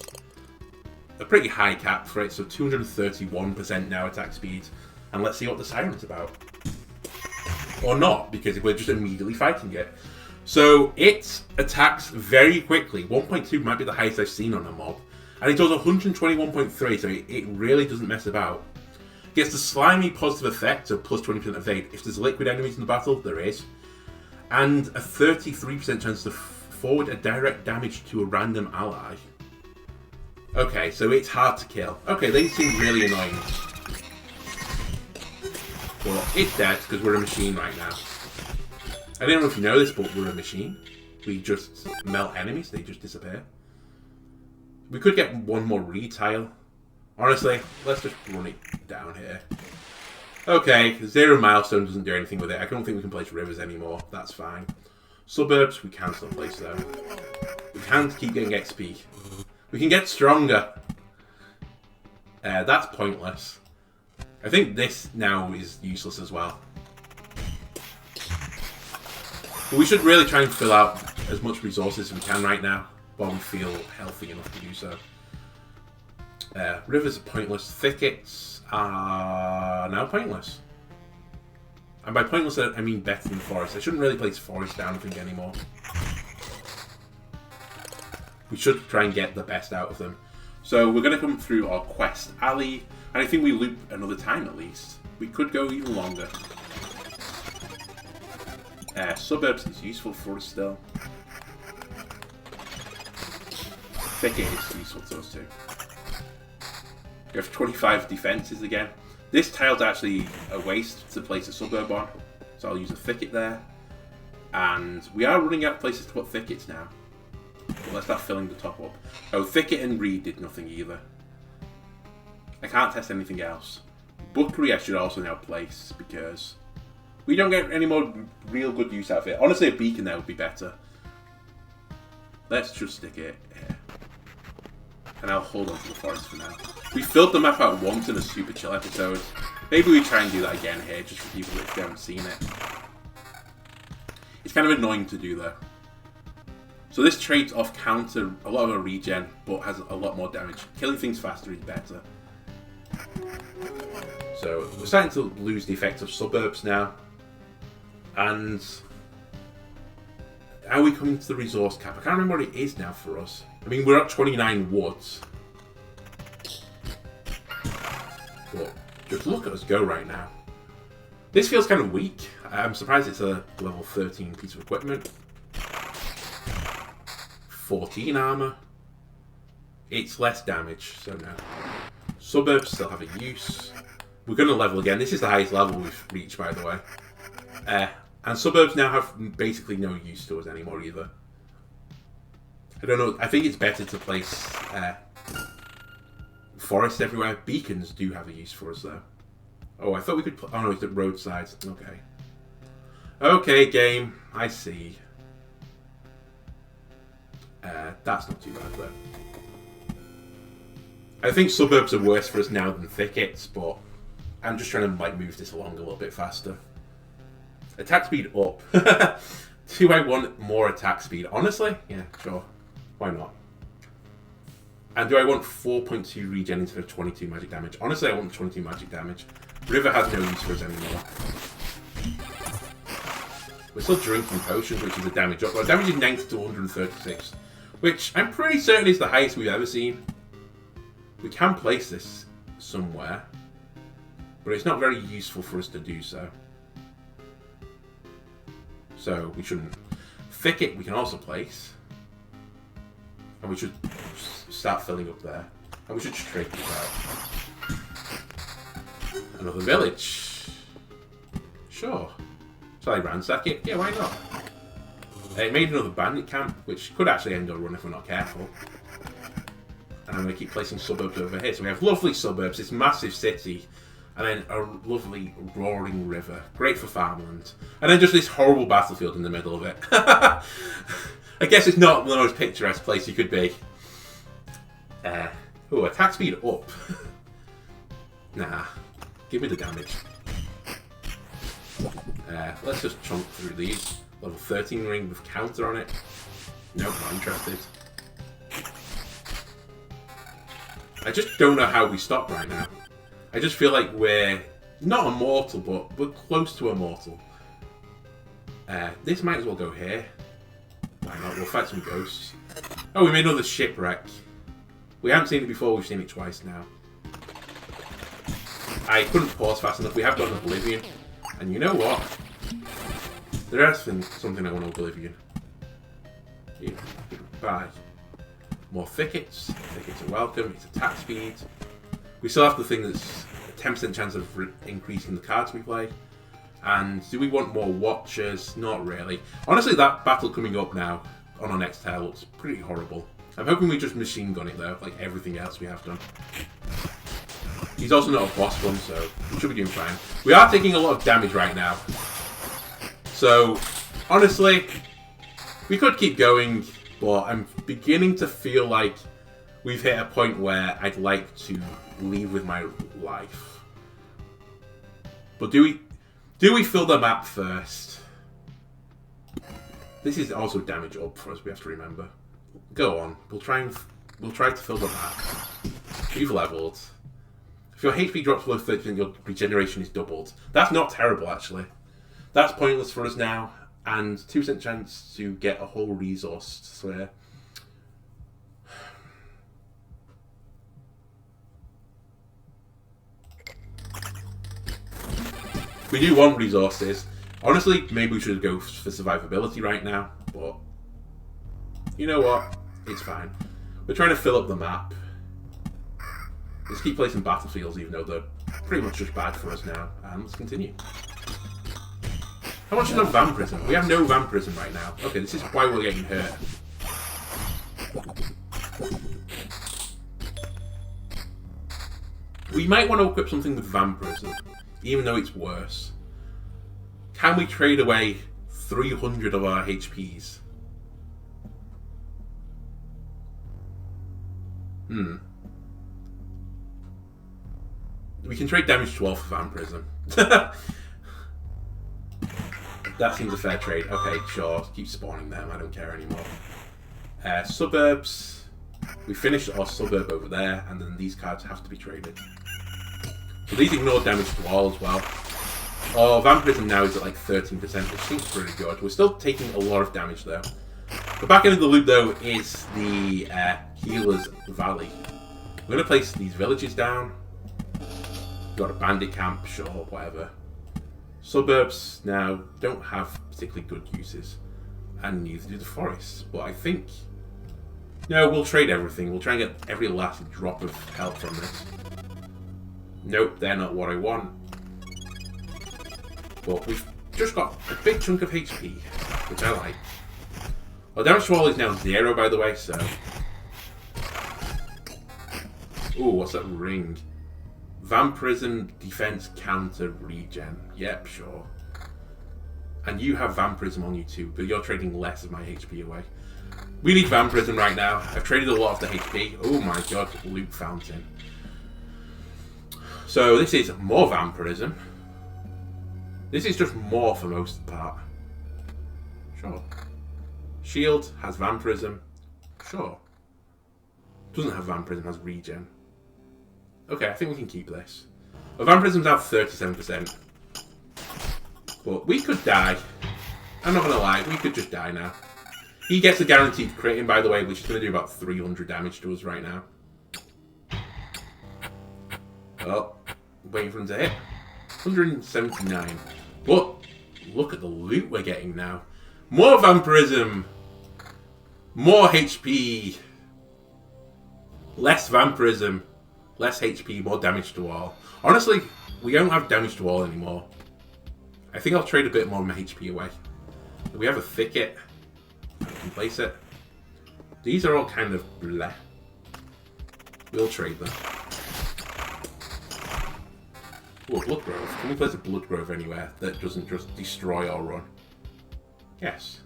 [SPEAKER 1] a pretty high cap for it, so 231% now attack speed. And let's see what the Siren's about. Or not, because we're just immediately fighting it. So it attacks very quickly. 1.2 might be the highest I've seen on a mob. And it does 121.3, so it really doesn't mess about. It gets the slimy positive effect of plus 20% evade. If there's liquid enemies in the battle, there is. And a 33% chance to forward a direct damage to a random ally. Okay, so it's hard to kill. Okay, they seem really annoying. But it's dead because we're a machine right now. I don't know if you know this, but we're a machine. We just melt enemies, they just disappear. We could get one more retile. Honestly, let's just run it down here. Okay, 0 milestone doesn't do anything with it. I don't think we can place rivers anymore. That's fine. Suburbs, we can still place though. We can keep getting XP. We can get stronger. That's pointless. I think this now is useless as well. But we should really try and fill out as much resources as we can right now, while we feel healthy enough to do so. Rivers are pointless. Thickets are now pointless. And by pointless, I mean better than forest. I shouldn't really place forest down, I think, anymore. We should try and get the best out of them. So we're going to come through our quest alley, and I think we loop another time at least. We could go even longer. Suburbs is useful for us still. Thicket is useful to us too. We have 25 defenses again. This tile's actually a waste to place a suburb on, so I'll use a thicket there. And we are running out of places to put thickets now. But let's start filling the top up. Oh, thicket and reed did nothing either. I can't test anything else. Bookery I should also now place, because we don't get any more real good use out of it. Honestly, a beacon there would be better. Let's just stick it here. And I'll hold on to the forest for now. We filled the map out once in a super chill episode. Maybe we try and do that again here, just for people if they haven't seen it. It's kind of annoying to do though. So this trades off counter a lot of a regen, but has a lot more damage. Killing things faster is better. So we're starting to lose the effect of suburbs now. And are we coming to the resource cap? I can't remember what it is now for us. I mean, we're at 29 woods. But just look at us go right now. This feels kind of weak. I'm surprised it's a level 13 piece of equipment. 14 armor. It's less damage, so no. Suburbs still have a use. We're going to level again. This is the highest level we've reached, by the way. And suburbs now have basically no use to us anymore either. I don't know. I think it's better to place forests everywhere. Beacons do have a use for us, though. Oh, I thought we could... Oh, no, it's at roadsides. Okay. Okay, game. I see. That's not too bad, though. I think suburbs are worse for us now than thickets, but I'm just trying to like move this along a little bit faster. Attack speed up. Do I want more attack speed? Honestly? Yeah, sure. Why not? And do I want 4.2 regen instead of 22 magic damage? Honestly, I want 22 magic damage. River has no use for us anymore. We're still drinking potions, which is a damage up. Our damage is 90 to 136, which I'm pretty certain is the highest we've ever seen. We can place this somewhere, but it's not very useful for us to do so. So we shouldn't. Thicket we can also place. And we should start filling up there. And we should just trade this out. Another village. Sure. Shall I ransack it? Yeah, why not? It made another bandit camp, which could actually end our run if we're not careful. And I'm going to keep placing suburbs over here. So we have lovely suburbs, this massive city, and then a lovely roaring river. Great for farmland. And then just this horrible battlefield in the middle of it. I guess it's not the most picturesque place you could be. Oh, attack speed up. Nah. Give me the damage. Let's just chunk through these. Level 13 ring with counter on it. Nope, not interested. I just don't know how we stop right now. I just feel like we're not immortal, but we're close to immortal. This might as well go here. Why not? We'll fight some ghosts. Oh, we made another shipwreck. We haven't seen it before, we've seen it twice now. I couldn't pause fast enough. We have got an Oblivion. And you know what? There is something I want Oblivion. Yeah. Bye. More thickets. Thickets are welcome. It's attack speed. We still have the thing that's a 10% chance of increasing the cards we play. And do we want more watchers? Not really. Honestly, that battle coming up now on our next tale looks pretty horrible. I'm hoping we just machine gun it though, like everything else we have done. He's also not a boss one, so we should be doing fine. We are taking a lot of damage right now. So, honestly, we could keep going, but I'm beginning to feel like we've hit a point where I'd like to leave with my life. But do we fill the map first? This is also damage up for us, we have to remember. Go on, we'll try to fill the map. We've leveled. If your HP drops below 30%, your regeneration is doubled. That's not terrible, actually. That's pointless for us now, and 2% chance to get a whole resource, I swear. We do want resources. Honestly, maybe we should go for survivability right now, but you know what? It's fine. We're trying to fill up the map. Let's keep placing battlefields, even though they're pretty much just bad for us now. And let's continue. How much is our vampirism? We have no vampirism right now. Okay, this is why we're getting hurt. We might want to equip something with vampirism, even though it's worse. Can we trade away 300 of our HPs? We can trade damage 12 for vampirism. That seems a fair trade. Okay, sure. Keep spawning them. I don't care anymore. Suburbs. We finished our suburb over there, and then these cards have to be traded. So these ignore damage to all as well. Our vampirism now is at like 13%, which seems pretty good. We're still taking a lot of damage though. The back end of the loop though is the Healer's Valley. We're going to place these villages down. Got a bandit camp, sure, whatever. Suburbs now don't have particularly good uses, and neither do the forests. But I think, no, we'll trade everything. We'll try and get every last drop of health from this. Nope, they're not what I want. But we've just got a big chunk of HP, which I like. Our damage to all is now 0, by the way, so. Ooh, what's that ring? Vampirism, defense, counter, regen. Yep, sure. And you have vampirism on you too, but you're trading less of my HP away. We need vampirism right now. I've traded a lot of the HP. Oh my god, loot fountain. So this is more vampirism. This is just more for most of the part. Sure. Shield has vampirism. Sure. Doesn't have Vampirism, has regen. Okay, I think we can keep this. Well, Vampirism's now 37%. But we could die. I'm not gonna lie, we could just die now. He gets a guaranteed crit, by the way, which is gonna do about 300 damage to us right now. Oh, waiting for him to hit. 179. But look at the loot we're getting now. More Vampirism. More HP. Less Vampirism. Less HP, more damage to all. Honestly, we don't have damage to all anymore. I think I'll trade a bit more of my HP away. We have a thicket. I can place it. These are all kind of bleh. We'll trade them. Oh, Blood Grove. Can we place a Blood Grove anywhere that doesn't just destroy or run? Yes.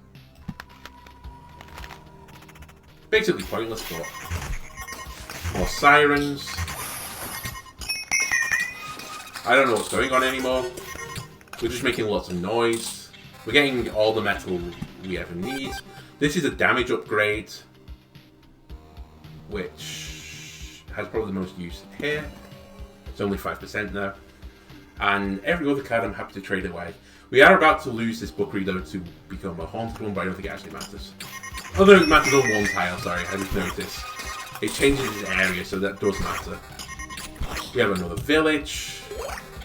[SPEAKER 1] Basically pointless, but more sirens. I don't know what's going on anymore. We're just making lots of noise. We're getting all the metal we ever need. This is a damage upgrade, which has probably the most use here. It's only 5% though. And every other card I'm happy to trade away. We are about to lose this Buckery though to become a haunted one, but I don't think it actually matters. Although it matters on one tile, sorry, I just noticed. It changes its area, so that does matter. We have another village.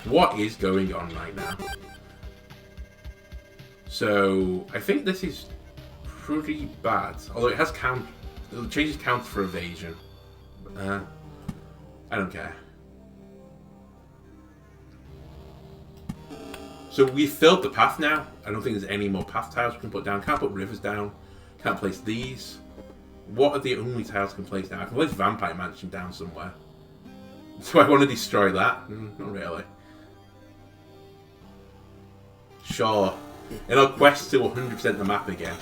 [SPEAKER 1] What is going on right now? So, I think this is pretty bad. Although it has count, it changes count for evasion. I don't care. So we filled the path now. I don't think there's any more path tiles we can put down. Can't put rivers down. Can't place these. What are the only tiles I can place now? I can place Vampire Mansion down somewhere. Do I want to destroy that? Not really. Sure. And I'll quest to 100% the map again.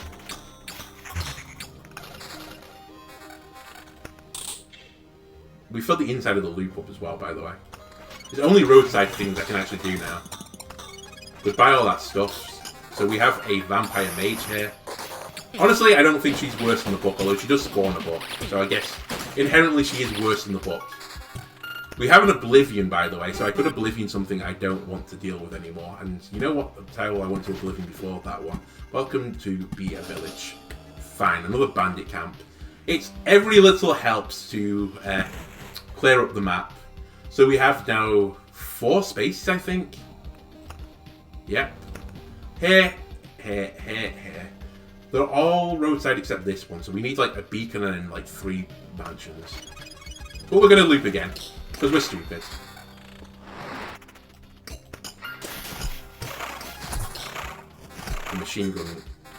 [SPEAKER 1] We filled the inside of the loop up as well, by the way. There's only roadside things I can actually do now. Goodbye all that stuff. So we have a Vampire Mage here. Honestly, I don't think she's worse than the book, although she does spawn a book. So I guess inherently she is worse than the book. We have an Oblivion, by the way, so I could Oblivion something I don't want to deal with anymore. And you know what title I went to Oblivion before that one? Welcome to Be a Village. Fine, another bandit camp. It's every little helps to clear up the map. So we have now 4 spaces, I think. Yep. Here. They're all roadside except this one, so we need like a beacon and like 3 mansions. But we're going to loop again. Because we're stupid. The machine gun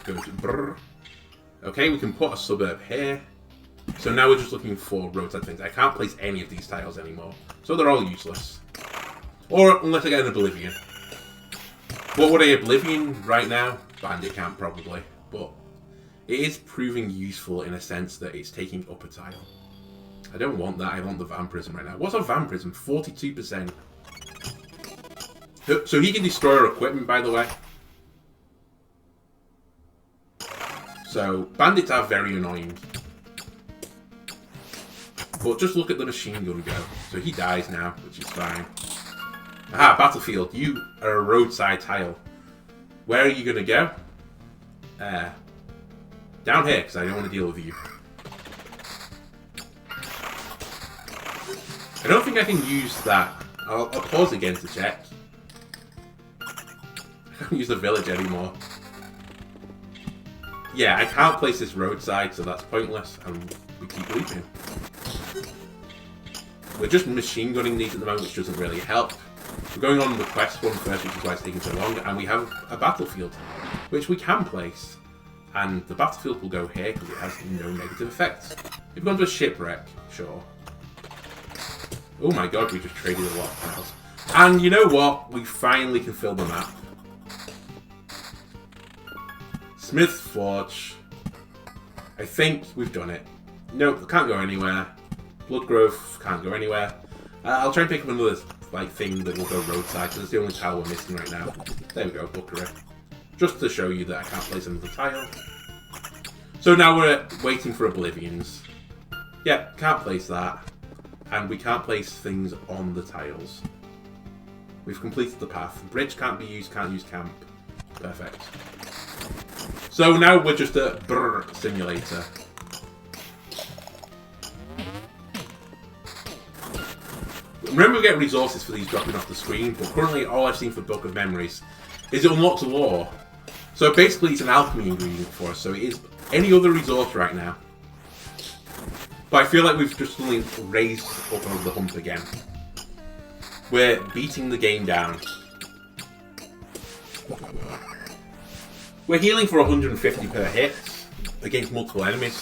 [SPEAKER 1] goes brrr. Okay, we can put a suburb here. So now we're just looking for roadside things. I can't place any of these tiles anymore. So they're all useless. Or unless I get an Oblivion. What would I Oblivion right now? Bandit camp probably. But it is proving useful in a sense that it's taking up a tile. I don't want that, I want the Vampirism right now. What's a Vampirism? 42%. So he can destroy our equipment, by the way. So, bandits are very annoying. But just look at the machine gun go. So he dies now, which is fine. Aha, battlefield. You are a roadside tile. Where are you going to go? Down here, because I don't want to deal with you. I don't think I can use that. I'll pause again to check. I can't use the village anymore. Yeah, I can't place this roadside, so that's pointless, and we keep looping. We're just machine gunning these at the moment, which doesn't really help. We're going on the quest one first, which is why it's taking so long, and we have a battlefield, which we can place. And the battlefield will go here, because it has no negative effects. If we've gone to a shipwreck, sure. Oh my god, we just traded a lot of tiles. And you know what? We finally can fill the map. Smith's Forge. I think we've done it. Nope, can't go anywhere. Bloodgrove can't go anywhere. I'll try and pick up another thing that will go roadside, because it's the only tile we're missing right now. There we go, Buckery. Just to show you that I can't place another tile. So now we're waiting for Oblivions. Yeah, can't place that. And we can't place things on the tiles. We've completed the path. Bridge can't be used, can't use camp. Perfect. So now we're just a brr simulator. Remember, we get resources for these dropping off the screen, but currently all I've seen for Book of Memories is it unlocks lore. So basically it's an alchemy ingredient for us, so it is any other resource right now. But I feel like we've just suddenly raised up over the hump again. We're beating the game down. We're healing for 150 per hit against multiple enemies.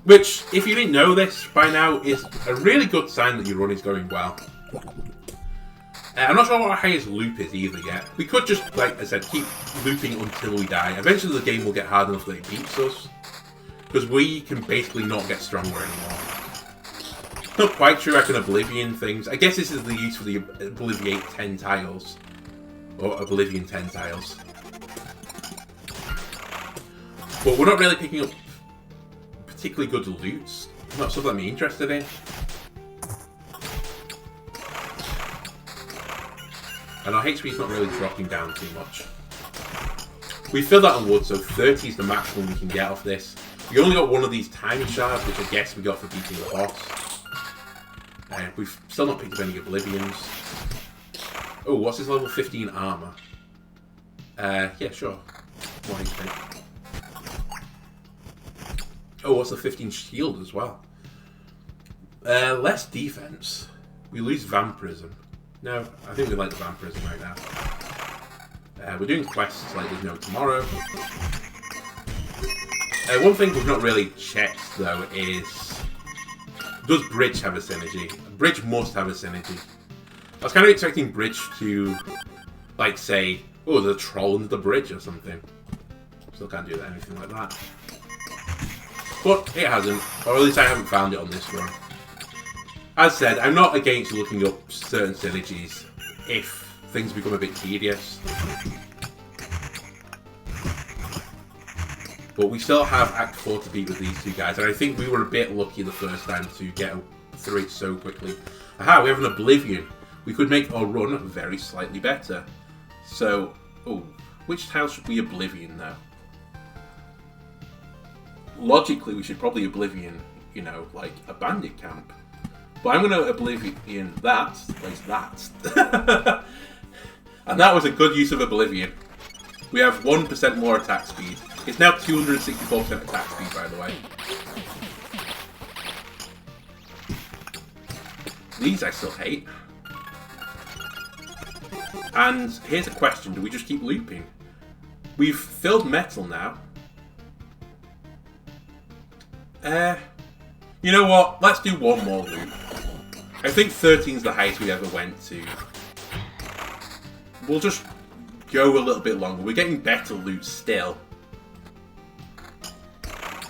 [SPEAKER 1] Which, if you didn't know this by now, is a really good sign that your run is going well. I'm not sure what our highest loop is either yet. We could just, like I said, keep looping until we die. Eventually the game will get hard enough that it beats us. Because we can basically not get stronger anymore. Not quite sure I can Oblivion things. I guess this is the use for the Obliviate 10 tiles. Or Oblivion 10 tiles. But we're not really picking up particularly good loots. Not something I'm interested in. And our HP's not really dropping down too much. We filled that on wood, so 30 is the maximum we can get off this. We only got one of these tiny shards, which I guess we got for beating the boss. We've still not picked up any Oblivions. Oh, what's this level 15 armor? Yeah, sure. What do you think? Oh, what's the 15 shield as well? Less defense. We lose vampirism. No, I think we like the vampirism right now. We're doing quests like there's no tomorrow. One thing we've not really checked though is, does Bridge have a synergy? Bridge must have a synergy. I was kind of expecting Bridge to, like, say, oh, there's a troll under the bridge or something. Still can't do anything like that. But it hasn't, or at least I haven't found it on this run. As said, I'm not against looking up certain synergies if things become a bit tedious. But we still have Act 4 to beat with these two guys, and I think we were a bit lucky the first time to get through it so quickly. Aha, we have an Oblivion. We could make our run very slightly better. So, oh, which tile should we Oblivion now? Logically, we should probably Oblivion, you know, like a bandit camp. But I'm going to Oblivion that, like that. And that was a good use of Oblivion. We have 1% more attack speed. It's now 264% attack speed, by the way. These I still hate. And here's a question, do we just keep looping? We've filled metal now. You know what? Let's do one more loop. I think 13's the highest we ever went to. We'll just go a little bit longer. We're getting better loot still.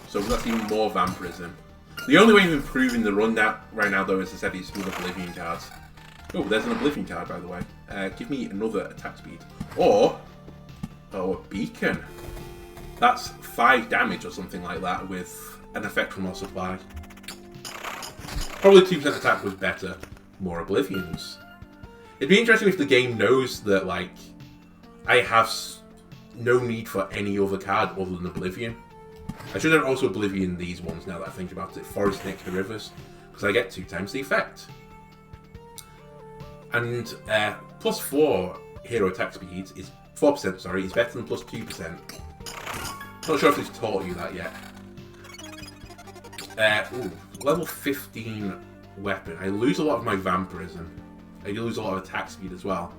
[SPEAKER 1] So that's even more vampirism. The only way of improving the run right now, though, as I said, is with Oblivion cards. Oh, there's an Oblivion card, by the way. Give me another attack speed. Or, oh, a beacon. That's 5 damage or something like that with an effect from our supply. Probably 2% attack was better. More Oblivions. It'd be interesting if the game knows that, like, I have no need for any other card other than Oblivion. I should have also Oblivion these ones now that I think about it. Forest next to rivers. Because I get 2 times the effect. And plus 4 hero attack speeds is 4%, sorry, is better than plus 2%. Not sure if it's taught you that yet. Ooh, level 15 weapon. I lose a lot of my vampirism. I lose a lot of attack speed as well.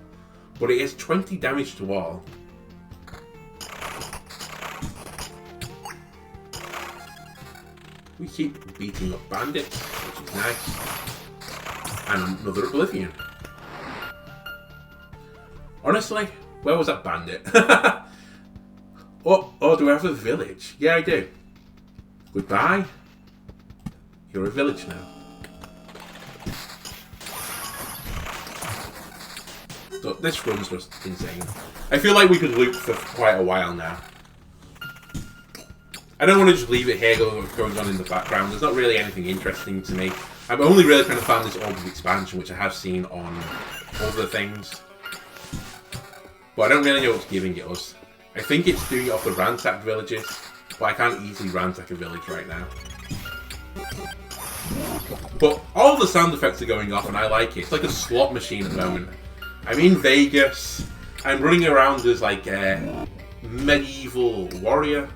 [SPEAKER 1] But it is 20 damage to all. We keep beating up bandits, which is nice. And another Oblivion. Honestly, where was that bandit? Oh, do I have a village? Yeah, I do. Goodbye. You're a village now. So this run's just insane. I feel like we could loop for quite a while now. I don't want to just leave it here going on in the background. There's not really anything interesting to me. I've only really kind of found this Orb of Expansion, which I have seen on other things. But I don't really know what's giving it us. I think it's doing it off the ransacked villages, but I can't easily ransack a village right now. But all the sound effects are going off and I like it. It's like a slot machine at the moment. I'm in Vegas. I'm running around as like a medieval warrior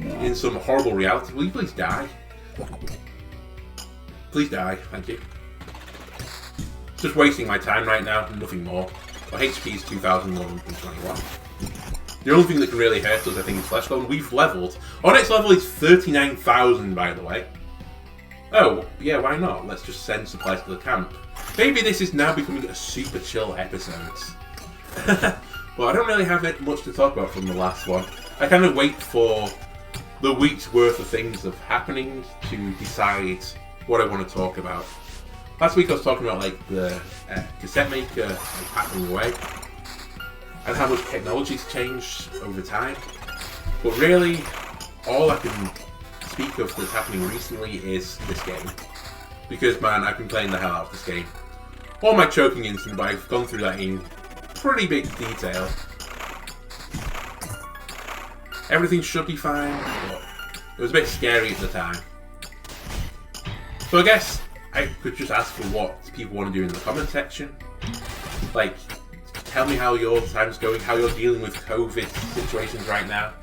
[SPEAKER 1] in some horrible reality. Will you please die? Please die, thank you. Just wasting my time right now, nothing more. My HP is 2,121. The only thing that can really hurt us, I think, is Flesh Golem. We've leveled. Our next level is 39,000, by the way. Oh, yeah, why not? Let's just send supplies to the camp. Maybe this is now becoming a super chill episode. But I don't really have much to talk about from the last one. I kind of wait for the week's worth of things of happening to decide what I want to talk about. Last week I was talking about like the cassette maker like, passing away and how much technology's changed over time. But really, all I can speak of that's happening recently is this game. Because man, I've been playing the hell out of this game. All my choking incident, but I've gone through that in pretty big detail. Everything should be fine, but it was a bit scary at the time. So I guess I could just ask for what people want to do in the comment section. Like, tell me how your time's going, how you're dealing with COVID situations right now.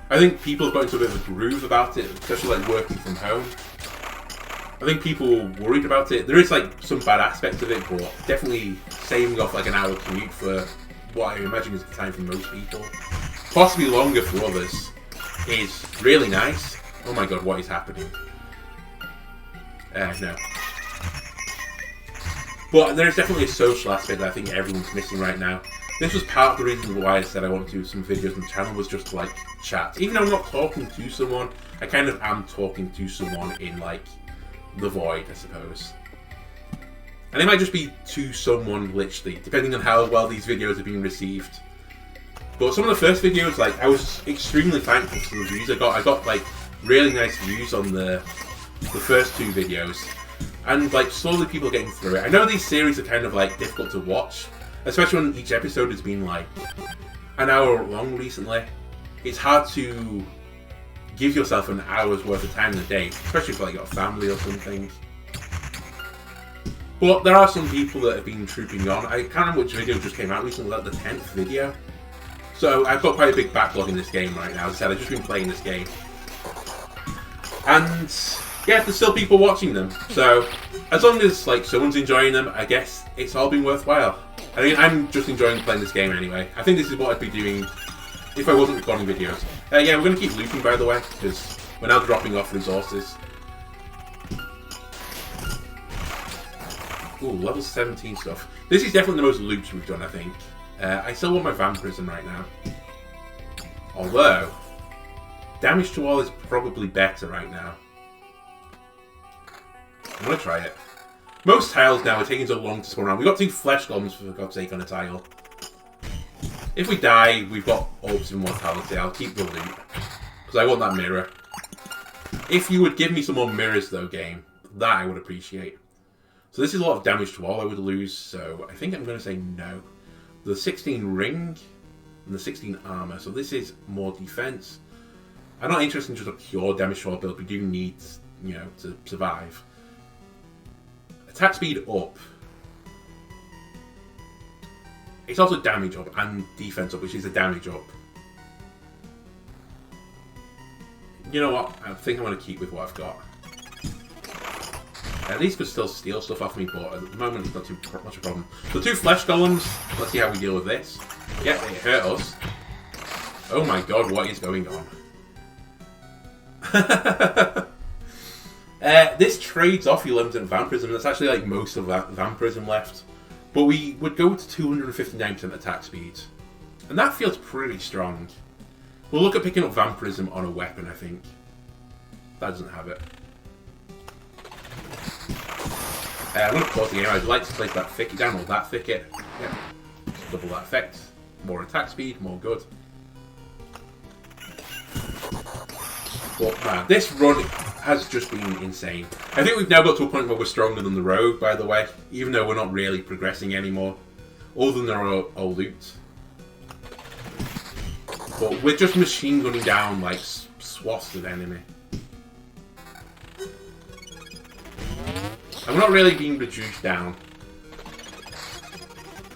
[SPEAKER 1] I think people have got into a bit of a groove about it, especially like working from home. I think people were worried about it. There is like some bad aspects of it, but definitely saving off like an hour commute for what I imagine is the time for most people, possibly longer for others, is really nice. Oh my god, what is happening? No. But there's definitely a social aspect that I think everyone's missing right now. This was part of the reason why I said I wanted to do some videos on the channel, was just to like chat. Even though I'm not talking to someone, I kind of am talking to someone in like the void, I suppose. And it might just be to someone, literally, depending on how well these videos are being received. But some of the first videos, like, I was extremely thankful for the views I got. I got like really nice views on the first two videos. And like slowly people are getting through it. I know these series are kind of like difficult to watch, especially when each episode has been like an hour long recently. It's hard to give yourself an hour's worth of time in a day, especially if like you've got a family or something. But there are some people that have been trooping on. I can't remember which video just came out recently, like the 10th video. So I've got quite a big backlog in this game right now. As I said, I've just been playing this game. And yeah, there's still people watching them. So as long as like someone's enjoying them, I guess it's all been worthwhile. I mean, I'm just enjoying playing this game anyway. I think this is what I'd be doing if I wasn't recording videos. Yeah, we're going to keep looping, by the way, because we're now dropping off resources. Ooh, level 17 stuff. This is definitely the most loops we've done, I think. I still want my vampirism right now. Although, damage to all is probably better right now. I'm going to try it. Most tiles now are taking so long to spawn around. We've got 2 flesh golems, for God's sake, on a tile. If we die, we've got orbs of immortality. I'll keep the loot, because I want that mirror. If you would give me some more mirrors, though, game, that I would appreciate. So this is a lot of damage to all I would lose, so I think I'm going to say no. The 16 ring and the 16 armor, so this is more defense. I'm not interested in just a pure damage to all build. We do need, you know, to survive. Attack speed up. It's also damage up and defense up, which is a damage up. You know what? I think I'm going to keep with what I've got. These could still steal stuff off me, but at the moment it's not too much a problem. The 2 flesh golems, let's see how we deal with this. Yeah, they hurt us. Oh my god, what is going on? This trades off your limited vampirism. That's actually like most of that vampirism left. But we would go to 259% attack speed. And that feels pretty strong. We'll look at picking up vampirism on a weapon, I think. That doesn't have it. I'm going to pause the game. I'd like to place that thicket down, or that thicket. Yeah. Double that effect. More attack speed, more good. But man, this run has just been insane. I think we've now got to a point where we're stronger than the Rogue, by the way, even though we're not really progressing anymore, other than our loot. But we're just machine gunning down like swaths of enemy. And we're not really being reduced down.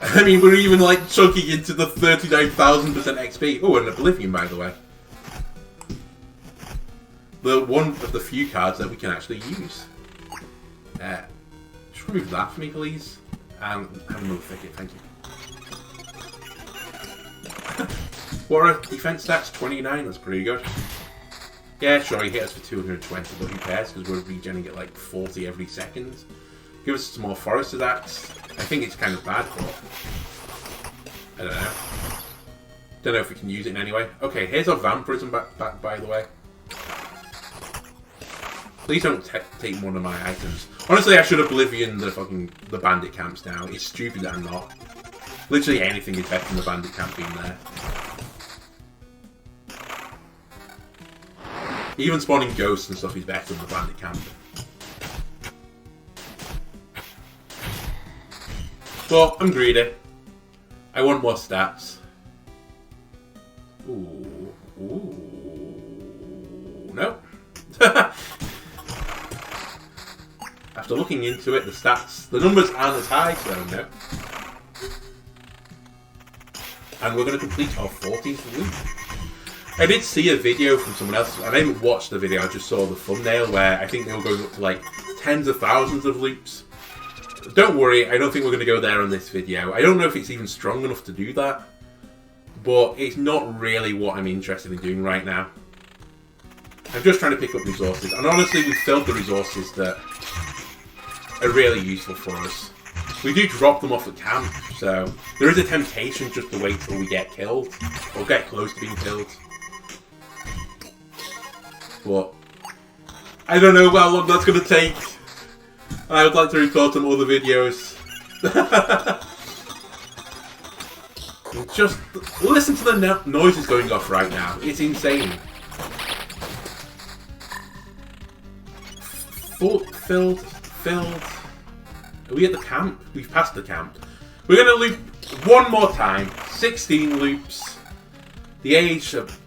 [SPEAKER 1] I mean, we're even like chunking into the 39,000% XP. Oh, and Oblivion, by the way. The one of the few cards that we can actually use. Just remove that for me, please. And have another thicket, thank you. What are defense stats? 29, that's pretty good. Yeah, sure, he hit us for 220, but who cares, because we're regenning at like 40 every second. Give us some more forest of that. I think it's kind of bad, but I don't know. Don't know if we can use it in any way. Okay, here's our vampirism back by the way. Please don't take one of my items. Honestly, I should Oblivion the bandit camps now. It's stupid that I'm not. Literally anything is better than the bandit camp being there. Even spawning ghosts and stuff is better than the bandit camp. But I'm greedy. I want more stats. Ooh. No. After looking into it, the numbers aren't as high, so no. And we're going to complete our 14th loop. I did see a video from someone else, and I didn't watch the video, I just saw the thumbnail where I think they were going up to like tens of thousands of loops. Don't worry, I don't think we're going to go there on this video. I don't know if it's even strong enough to do that, but it's not really what I'm interested in doing right now. I'm just trying to pick up resources, and honestly we've filled the resources that are really useful for us. We do drop them off at camp, so there is a temptation just to wait till we get killed, or get close to being killed. But I don't know how long that's going to take. I would like to record some other videos. Just listen to the noises going off right now. It's insane. Filled. Are we at the camp? We've passed the camp. We're going to loop one more time. 16 loops. The age of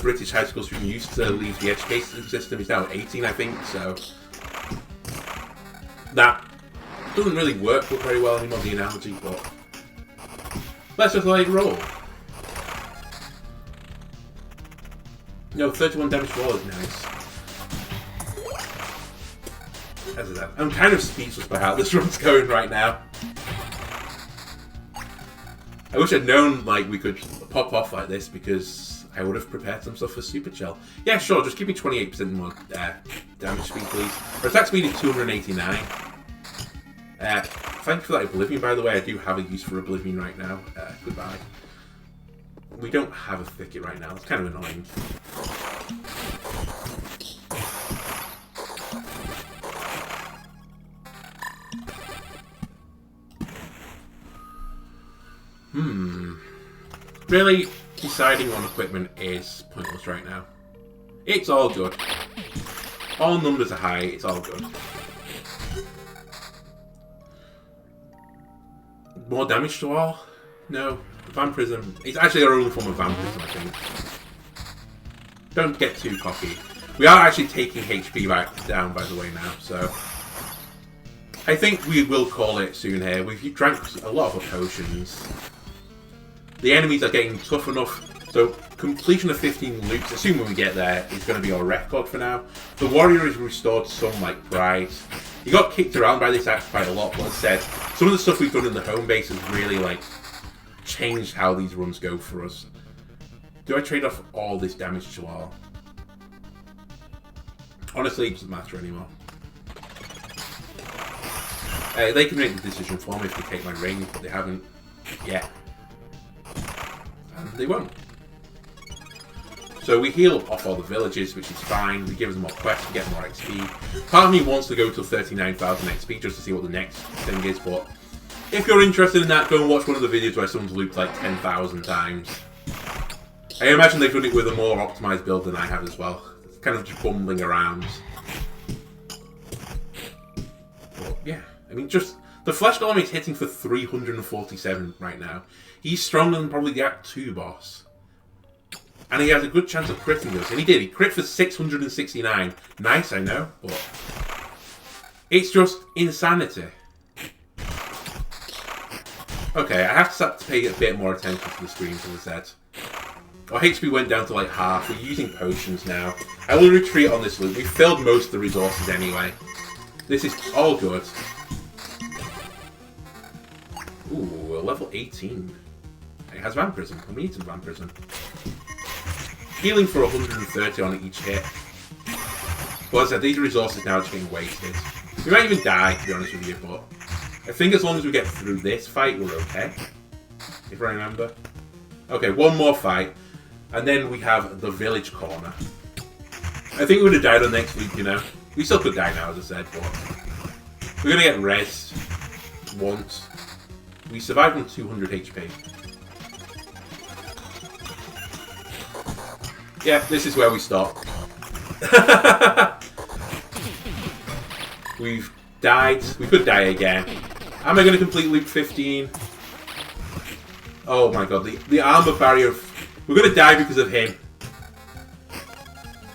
[SPEAKER 1] British high school students used to leave the education system is now 18, I think, so that doesn't really work very well anymore, the analogy, but let's just let it roll. No, 31 damage to all is nice. As is that. I'm kind of speechless by how this run's going right now. I wish I'd known like we could pop off like this because I would have prepared some stuff for Super Chill. Yeah, sure, just give me 28% more damage speed, please. Our attack speed is 289. Thank you for that Oblivion, by the way. I do have a use for Oblivion right now. Goodbye. We don't have a thicket right now. It's kind of annoying. Really, deciding on equipment is pointless right now. It's all good. All numbers are high, it's all good. More damage to all? No. Vampirism. It's actually our only form of vampirism, I think. Don't get too cocky. We are actually taking HP back down, by the way, now, so I think we will call it soon here. We've drank a lot of potions. The enemies are getting tough enough, so completion of 15 loops, assuming we get there, is going to be our record for now. The warrior is restored some like pride. He got kicked around by this axe quite a lot, but as I said, some of the stuff we've done in the home base has really like changed how these runs go for us. Do I trade off all this damage to all? Honestly, it doesn't matter anymore. They can make the decision for me if they take my ring, but they haven't yet. And they won't. So we heal off all the villages, which is fine. We give us more quests, we get more XP. Part of me wants to go to 39,000 XP just to see what the next thing is, but if you're interested in that, go and watch one of the videos where someone's looped like 10,000 times. I imagine they've done it with a more optimized build than I have as well. kind of just bumbling around. But yeah, I mean, just the Flesh Golem is hitting for 347 right now. He's stronger than probably the Act 2 boss. And he has a good chance of critting us. And he did. He crit for 669. Nice, I know, but it's just insanity. Okay, I have to start to pay a bit more attention to the screen, as I said. Our HP went down to like half. We're using potions now. I will retreat on this loop. We filled most of the resources anyway. This is all good. Ooh, level 18. It has Vampirism. We need some Vampirism. Healing for 130 on each hit. But as I said, these resources now are just getting wasted. We might even die, to be honest with you, but I think as long as we get through this fight, we're okay. If I remember. Okay, one more fight. And then we have the village corner. I think we would have died on next week, you know. We still could die now, as I said, but we're going to get res once. We survived on 200 HP. Yeah, this is where we stop. We've died. We could die again. Am I going to complete loop 15? Oh my god, the armor barrier. We're going to die because of him.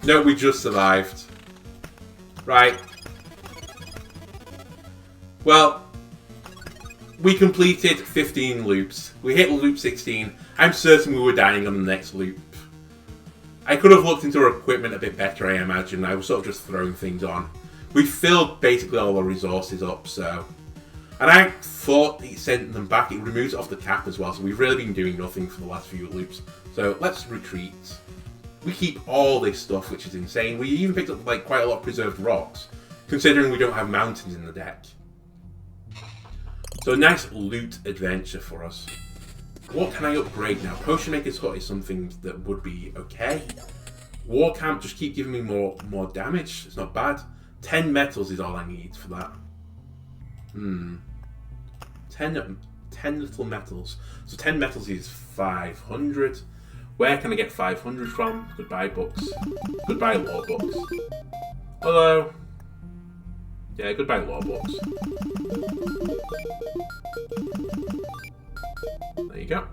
[SPEAKER 1] No, we just survived. Right. Well, we completed 15 loops. We hit loop 16. I'm certain we were dying on the next loop. I could have looked into our equipment a bit better, I imagine. I was sort of just throwing things on. We filled basically all our resources up, so... And I thought it sent them back. It removes it off the cap as well, so we've really been doing nothing for the last few loops. So let's retreat. We keep all this stuff, which is insane. We even picked up like quite a lot of preserved rocks, considering we don't have mountains in the deck. So a nice loot adventure for us. What can I upgrade now? Potion Maker's Hut is something that would be okay. War Camp, just keep giving me more damage. It's not bad. 10 metals is all I need for that. 10 little metals. So 10 metals is 500. Where can I get 500 from? Goodbye books. Goodbye law books. Hello. Yeah, goodbye law books. There you go.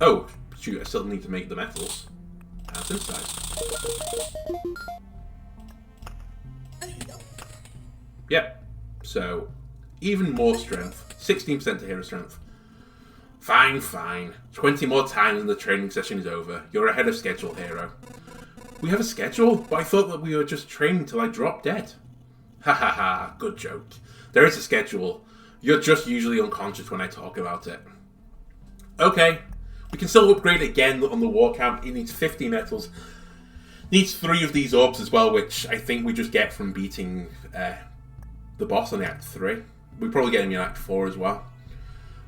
[SPEAKER 1] Oh, shoot, I still need to make the metals. That's inside. Yep. So, even more strength. 16% to hero strength. Fine, fine. 20 more times and the training session is over. You're ahead of schedule, hero. We have a schedule? But I thought that we were just training till I drop dead. Ha ha ha, good joke. There is a schedule. You're just usually unconscious when I talk about it. Okay. We can still upgrade again on the war camp. It needs 50 metals. Needs 3 of these orbs as well, which I think we just get from beating the boss on the Act 3. We probably get him in Act 4 as well.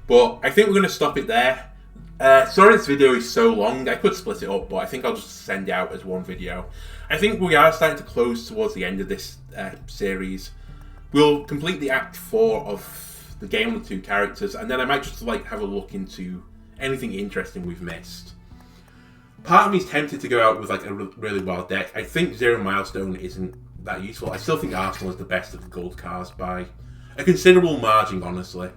[SPEAKER 1] But I think we're going to stop it there. Sorry this video is so long. I could split it up, but I think I'll just send it out as one video. I think we are starting to close towards the end of this series. We'll complete the Act 4 of the game with 2 characters, and then I might just like have a look into anything interesting we've missed. Part of me is tempted to go out with like a really wild deck. I think Zero Milestone isn't that useful. I still think Arsenal is the best of the gold cards by a considerable margin, honestly.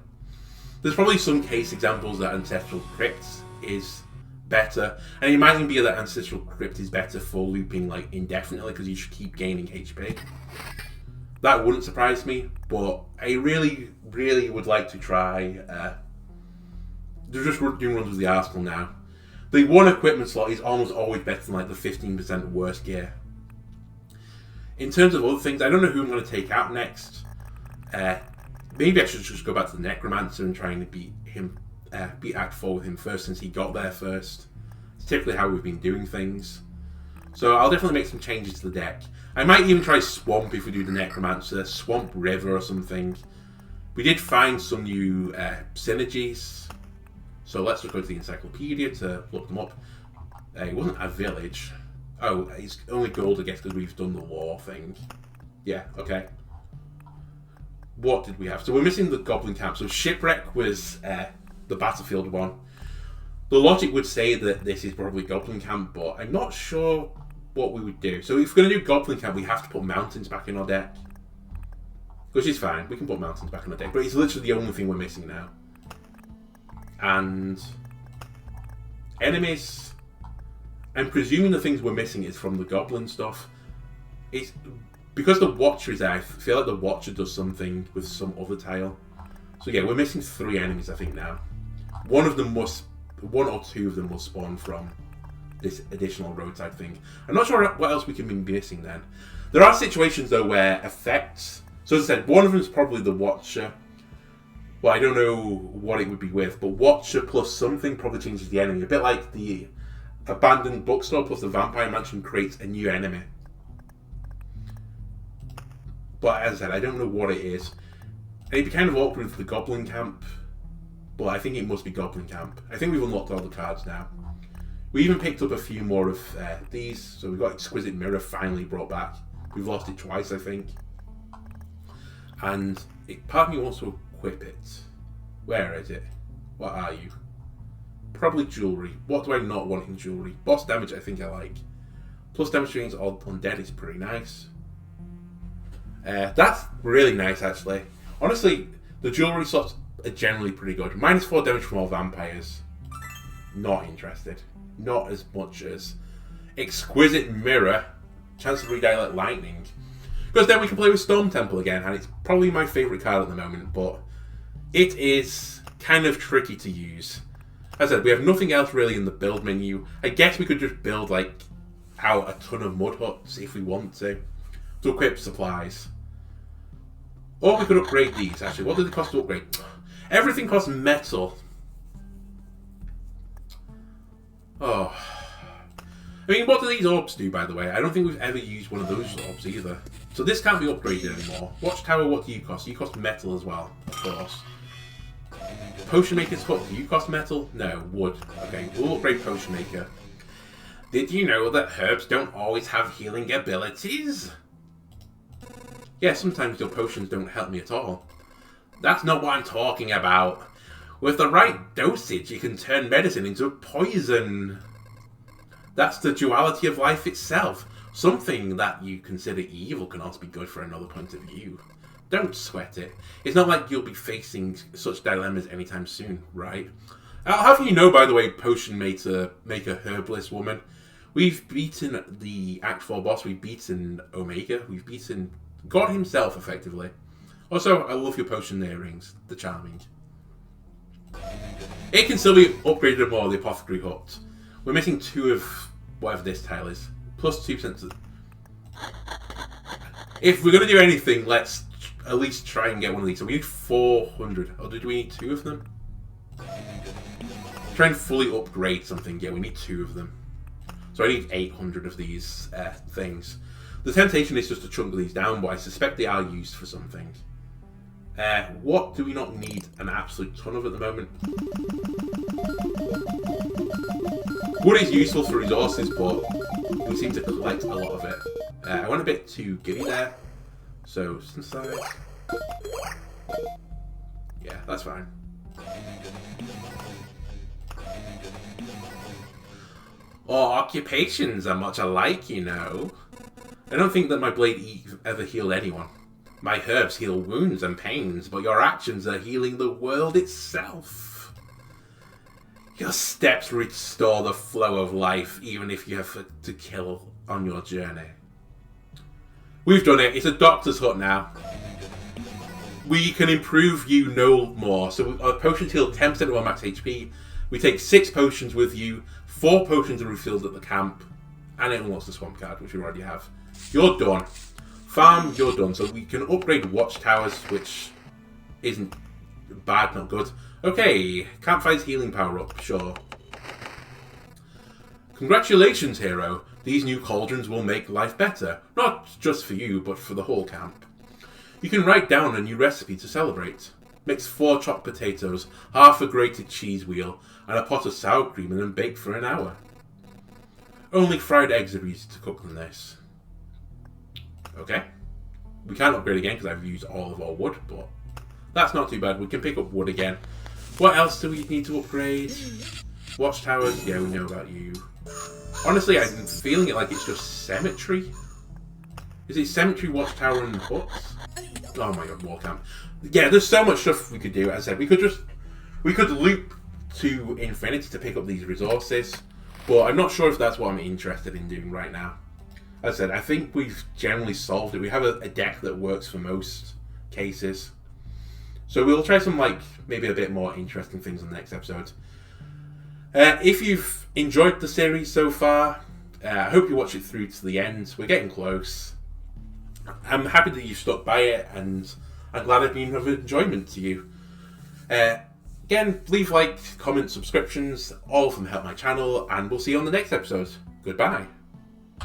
[SPEAKER 1] There's probably some case examples that Ancestral Crypt is better, and it might even be that Ancestral Crypt is better for looping like indefinitely because you should keep gaining HP. That wouldn't surprise me, but I really would like to try. They're just doing runs with the Arsenal now. The one equipment slot is almost always better than like the 15% worst gear. In terms of other things, I don't know who I'm going to take out next. Maybe I should just go back to the Necromancer and try and beat him, beat Act 4 with him first since he got there first. It's typically how we've been doing things. So I'll definitely make some changes to the deck. I might even try Swamp if we do the Necromancer, Swamp River or something. We did find some new synergies. So let's just go to the encyclopedia to look them up. It wasn't a village. Oh, it's only gold, I guess, because we've done the law thing. Yeah, okay. What did we have? So we're missing the Goblin Camp. So Shipwreck was the battlefield one. The logic would say that this is probably Goblin Camp, but I'm not sure what we would do. So if we're going to do Goblin Camp, we have to put mountains back in our deck. Which is fine. We can put mountains back in our deck. But it's literally the only thing we're missing now. And enemies... I'm presuming the things we're missing is from the Goblin stuff. It's because the Watcher is there, I feel like the Watcher does something with some other tile. So yeah, we're missing 3 enemies, I think, now. One or two of them will spawn from this additional roadside thing. I'm not sure what else we can be missing then. There are situations, though, where effects... So as I said, one of them is probably the Watcher. Well, I don't know what it would be with, but Watcher plus something probably changes the enemy. A bit like the Abandoned Bookstore plus the Vampire Mansion creates a new enemy. But as I said, I don't know what it is. And it'd be kind of awkward for the Goblin Camp. But I think it must be Goblin Camp. I think we've unlocked all the cards now. We even picked up a few more of these. So we've got Exquisite Mirror finally brought back. We've lost it twice, I think. And part of me wants to equip it. Where is it? What are you? Probably jewellery. What do I not want in jewellery? Boss damage I think I like. Plus damage against all undead is pretty nice. That's really nice actually. Honestly, the jewellery slots are generally pretty good. -4 damage from all vampires. Not interested. Not as much as Exquisite Mirror. Chance to redirect lightning. Because then we can play with Storm Temple again, and it's probably my favourite card at the moment, but it is kind of tricky to use. As I said, we have nothing else really in the build menu. I guess we could just build out a ton of mud huts if we want to equip supplies. Or we could upgrade these, actually. What do they cost to upgrade? Everything costs metal. Oh. I mean, what do these orbs do, by the way? I don't think we've ever used one of those orbs either. So this can't be upgraded anymore. Watchtower, what do you cost? You cost metal as well, of course. Potion Maker's Hut, do you cost metal? No, wood. Okay, we'll upgrade Potion Maker. Did you know that herbs don't always have healing abilities? Yeah, sometimes your potions don't help me at all. That's not what I'm talking about. With the right dosage, you can turn medicine into poison. That's the duality of life itself. Something that you consider evil can also be good for another point of view. Don't sweat it. It's not like you'll be facing such dilemmas anytime soon, right? How can you know, by the way, Potion Maker Herbalist Woman? We've beaten the Act 4 boss. We've beaten Omega. We've beaten God himself, effectively. Also, I love your potion earrings. The charming. It can still be upgraded more, the Apothecary Hut. We're missing 2 of whatever this tile is. Plus 2% to... If we're going to do anything, let's at least try and get one of these. So we need 400. Or do we need 2 of them? Try and fully upgrade something. Yeah, we need 2 of them. So I need 800 of these things. The temptation is just to chunk these down, but I suspect they are used for something. What do we not need an absolute ton of at the moment? Wood is useful for resources, but we seem to collect a lot of it. I went a bit too giddy there. So, synthesize. Yeah, that's fine. Our occupations are much alike, you know. I don't think that my blade ever healed anyone. My herbs heal wounds and pains, but your actions are healing the world itself. Your steps restore the flow of life, even if you have to kill on your journey. We've done it. It's a doctor's hut now. We can improve you no more. So our potions heal 10% of our max HP. We take 6 potions with you. 4 potions are refilled at the camp. And it unlocks the swamp card, which we already have. You're done. Farm, you're done. So we can upgrade watchtowers, which isn't bad, not good. Okay, campfire's healing power up, sure. Congratulations, hero. These new cauldrons will make life better. Not just for you, but for the whole camp. You can write down a new recipe to celebrate. Mix 4 chopped potatoes, half a grated cheese wheel, and a pot of sour cream and then bake for an hour. Only fried eggs are easy to cook than this. Okay. We can't upgrade again because I've used all of our wood, but that's not too bad. We can pick up wood again. What else do we need to upgrade? Watchtowers, yeah, we know about you. Honestly, I'm feeling it like it's just Cemetery. Is it Cemetery, Watchtower, and Huts? Oh my god, War Camp. Yeah, there's so much stuff we could do. As I said, we could loop to infinity to pick up these resources, but I'm not sure if that's what I'm interested in doing right now. As I said, I think we've generally solved it. We have a deck that works for most cases. So we'll try some, like, maybe a bit more interesting things in the next episode. If you've enjoyed the series so far, I hope you watch it through to the end. We're getting close. I'm happy that you stuck by it, and I'm glad I've been of enjoyment to you. Again, leave like, comments, subscriptions, all of them help my channel, and we'll see you on the next episode. Goodbye.